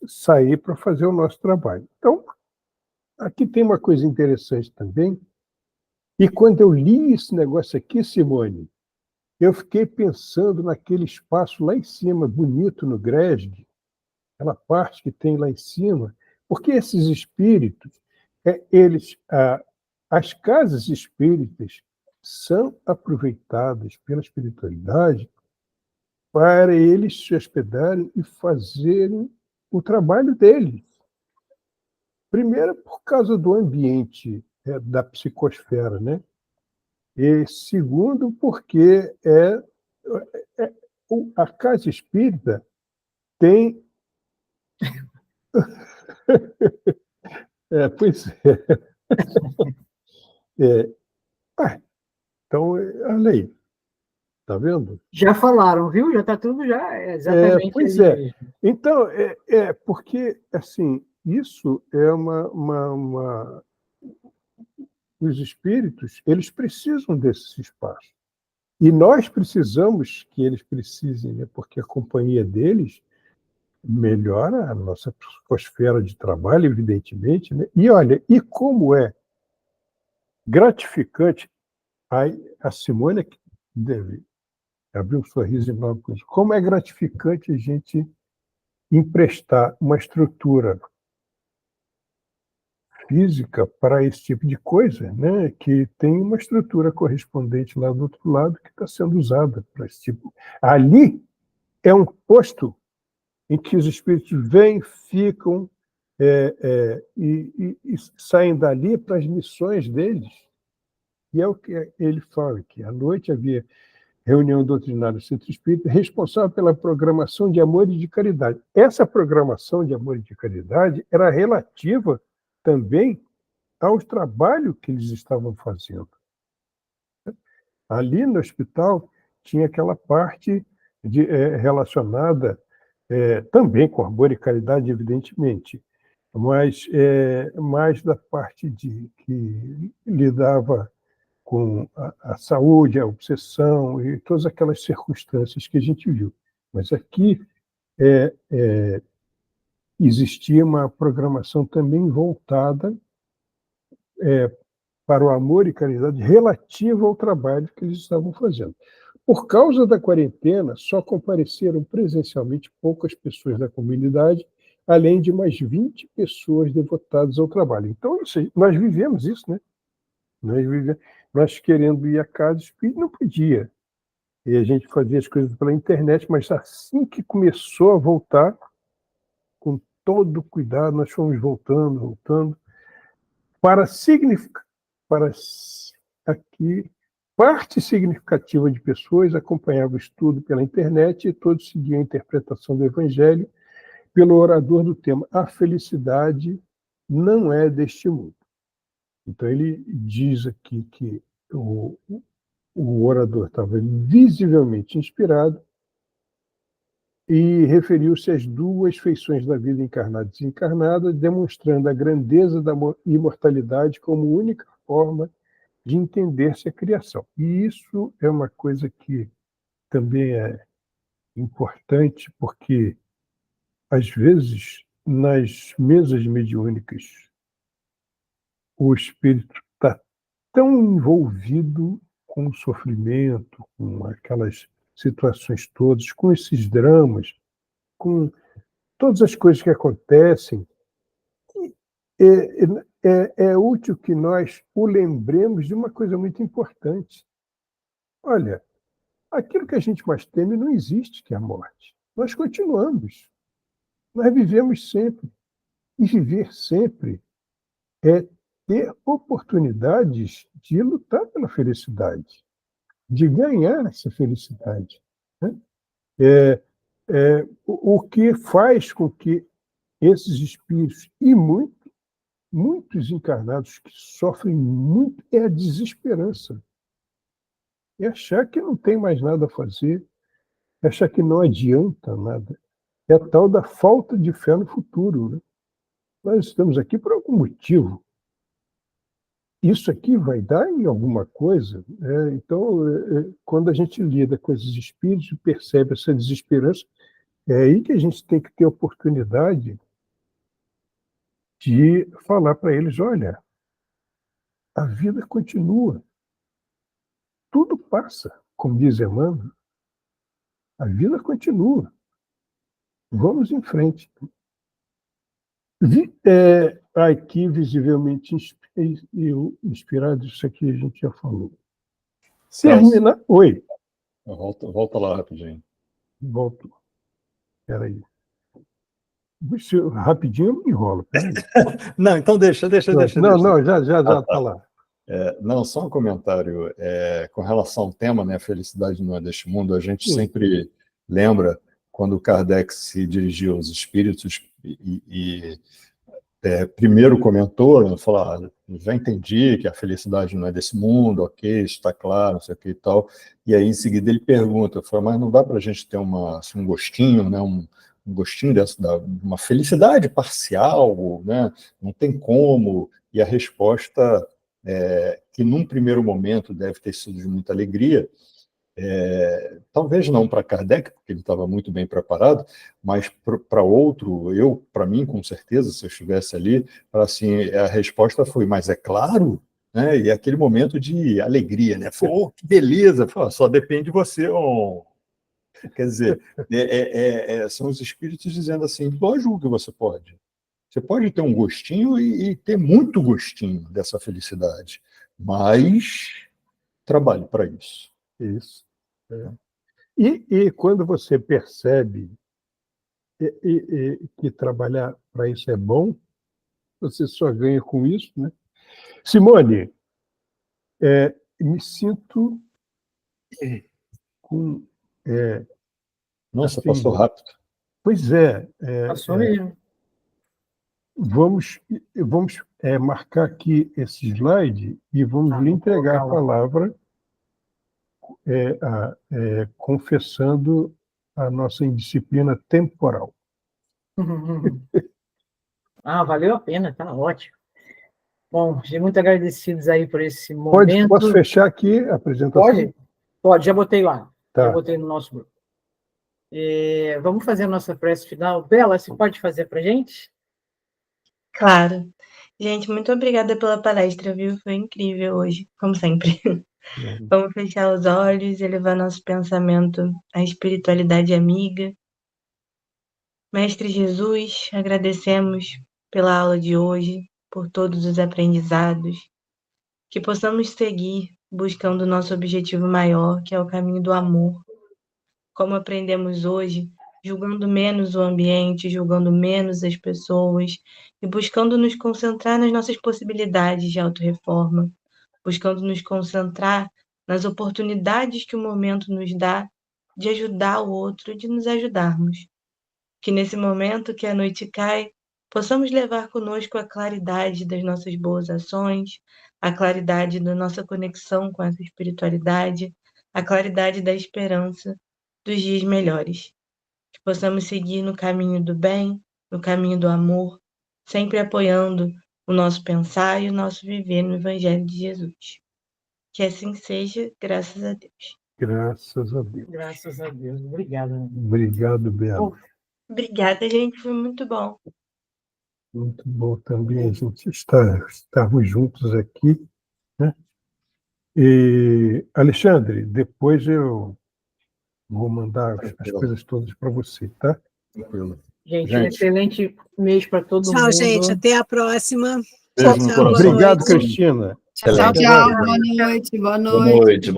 sair para fazer o nosso trabalho. Então, aqui tem uma coisa interessante também, e quando eu li esse negócio aqui, Simone, eu fiquei pensando naquele espaço lá em cima, bonito no Gresg, aquela parte que tem lá em cima, porque esses espíritos, as casas espíritas são aproveitadas pela espiritualidade para eles se hospedarem e fazerem o trabalho deles. Primeiro, por causa do ambiente da psicosfera, né? E segundo, porque a casa espírita tem... pois é. Então, olha aí, tá vendo? Já falaram, viu? Já está tudo já exatamente Pois ali é. mesmo. Então, porque, assim, isso é os espíritos, eles precisam desse espaço. E nós precisamos que eles precisem, né? Porque a companhia deles melhora a nossa psicosfera de trabalho, evidentemente, né? E olha, e como é gratificante, a Simone que deve abrir um sorriso enorme com isso, como é gratificante a gente emprestar uma estrutura física para esse tipo de coisa, né? Que tem uma estrutura correspondente lá do outro lado que está sendo usada para esse tipo. Ali é um posto em que os espíritos vêm, ficam e saem dali para as missões deles. E é o que ele fala, que à noite havia reunião doutrinária do Centro Espírita, responsável pela programação de amor e de caridade. Essa programação de amor e de caridade era relativa também ao trabalho que eles estavam fazendo. Ali no hospital tinha aquela parte relacionada também com amor e caridade, evidentemente, mas mais da parte que lidava com a saúde, a obsessão e todas aquelas circunstâncias que a gente viu. Mas aqui existia uma programação também voltada para o amor e caridade relativa ao trabalho que eles estavam fazendo. Por causa da quarentena, só compareceram presencialmente poucas pessoas da comunidade, além de mais 20 pessoas devotadas ao trabalho. Então, nós vivemos isso, né? Nós querendo ir à casa espírita, não podia. E a gente fazia as coisas pela internet, mas assim que começou a voltar, com todo cuidado, nós fomos voltando, para significar, para aqui, parte significativa de pessoas acompanhava o estudo pela internet e todos seguiam a interpretação do Evangelho pelo orador do tema A Felicidade Não É Deste Mundo. Então, ele diz aqui que o orador estava visivelmente inspirado e referiu-se às duas feições da vida encarnada e desencarnada, demonstrando a grandeza da imortalidade como única forma de entender-se a criação. E isso é uma coisa que também é importante, porque, às vezes, nas mesas mediúnicas, o espírito está tão envolvido com o sofrimento, com aquelas situações todas, com esses dramas, com todas as coisas que acontecem, é útil que nós o lembremos de uma coisa muito importante. Olha, aquilo que a gente mais teme não existe, que é a morte. Nós continuamos. Nós vivemos sempre. E viver sempre é ter oportunidades de lutar pela felicidade, de ganhar essa felicidade. né? O que faz com que esses espíritos, e muitos encarnados que sofrem muito, é a desesperança. É achar que não tem mais nada a fazer, é achar que não adianta nada. É a tal da falta de fé no futuro, né? Nós estamos aqui por algum motivo. Isso aqui vai dar em alguma coisa, né? Então, quando a gente lida com esses espíritos e percebe essa desesperança, é aí que a gente tem que ter a oportunidade de falar para eles: olha, a vida continua, tudo passa, como diz Emmanuel, a vida continua, vamos em frente. Aqui, visivelmente inspirado, isso aqui a gente já falou. Termina. Oi. Volta lá rapidinho. Volto. Espera aí. Rapidinho eu me enrolo. Não, então deixa. Não, já está lá. Não, só um comentário. Com relação ao tema, né, a felicidade não é deste mundo, a gente sempre lembra quando Kardec se dirigiu aos espíritos e primeiro comentou, falou: já entendi que a felicidade não é desse mundo, ok, está claro, não sei o que e tal. E aí, em seguida, ele pergunta, mas não dá para a gente ter um gostinho, né, um gostinho uma felicidade parcial, né? Não tem como. E a resposta, que num primeiro momento deve ter sido de muita alegria, talvez não para Kardec, porque ele estava muito bem preparado, mas para outro, para mim, com certeza, se eu estivesse ali, assim, a resposta foi: mas é claro, né? E aquele momento de alegria, né? Pô, que beleza! Só depende de você. Quer dizer, são os espíritos dizendo assim: lógico que você pode. Você pode ter um gostinho e ter muito gostinho dessa felicidade, mas trabalhe para isso. Isso. E quando você percebe que trabalhar para isso é bom, você só ganha com isso, né? Simone, me sinto com... Nossa, assim, passou rápido. Pois é. Passou mesmo. Vamos marcar aqui esse slide e vamos lhe entregar a palavra confessando a nossa indisciplina temporal. Valeu a pena, tá ótimo. Bom, muito agradecidos aí por esse momento. Posso fechar aqui a apresentação? Pode, já botei lá. Tá. Já botei no nosso grupo. Vamos fazer a nossa prece final. Bela, você pode fazer para a gente? Claro. Gente, muito obrigada pela palestra, viu? Foi incrível hoje, como sempre. Vamos fechar os olhos e levar nosso pensamento à espiritualidade amiga. Mestre Jesus, agradecemos pela aula de hoje, por todos os aprendizados, que possamos seguir buscando o nosso objetivo maior, que é o caminho do amor. Como aprendemos hoje, julgando menos o ambiente, julgando menos as pessoas e buscando nos concentrar nas nossas possibilidades de autorreforma, buscando nos concentrar nas oportunidades que o momento nos dá de ajudar o outro e de nos ajudarmos. Que nesse momento que a noite cai, possamos levar conosco a claridade das nossas boas ações, a claridade da nossa conexão com essa espiritualidade, a claridade da esperança dos dias melhores. Que possamos seguir no caminho do bem, no caminho do amor, sempre apoiando o nosso pensar e o nosso viver no Evangelho de Jesus. Que assim seja, graças a Deus. Graças a Deus. Graças a Deus. Obrigado. Obrigado, Bela. Obrigada, gente. Foi muito bom. Muito bom também a gente estarmos juntos aqui, né? E, Alexandre, depois eu vou mandar as coisas todas para você, tá? Tranquilo. Gente, um excelente mês para todo mundo. Tchau, gente. Até a próxima. Beijo no coração. Obrigado, Cristina. Tchau, tchau. Boa noite. Boa noite.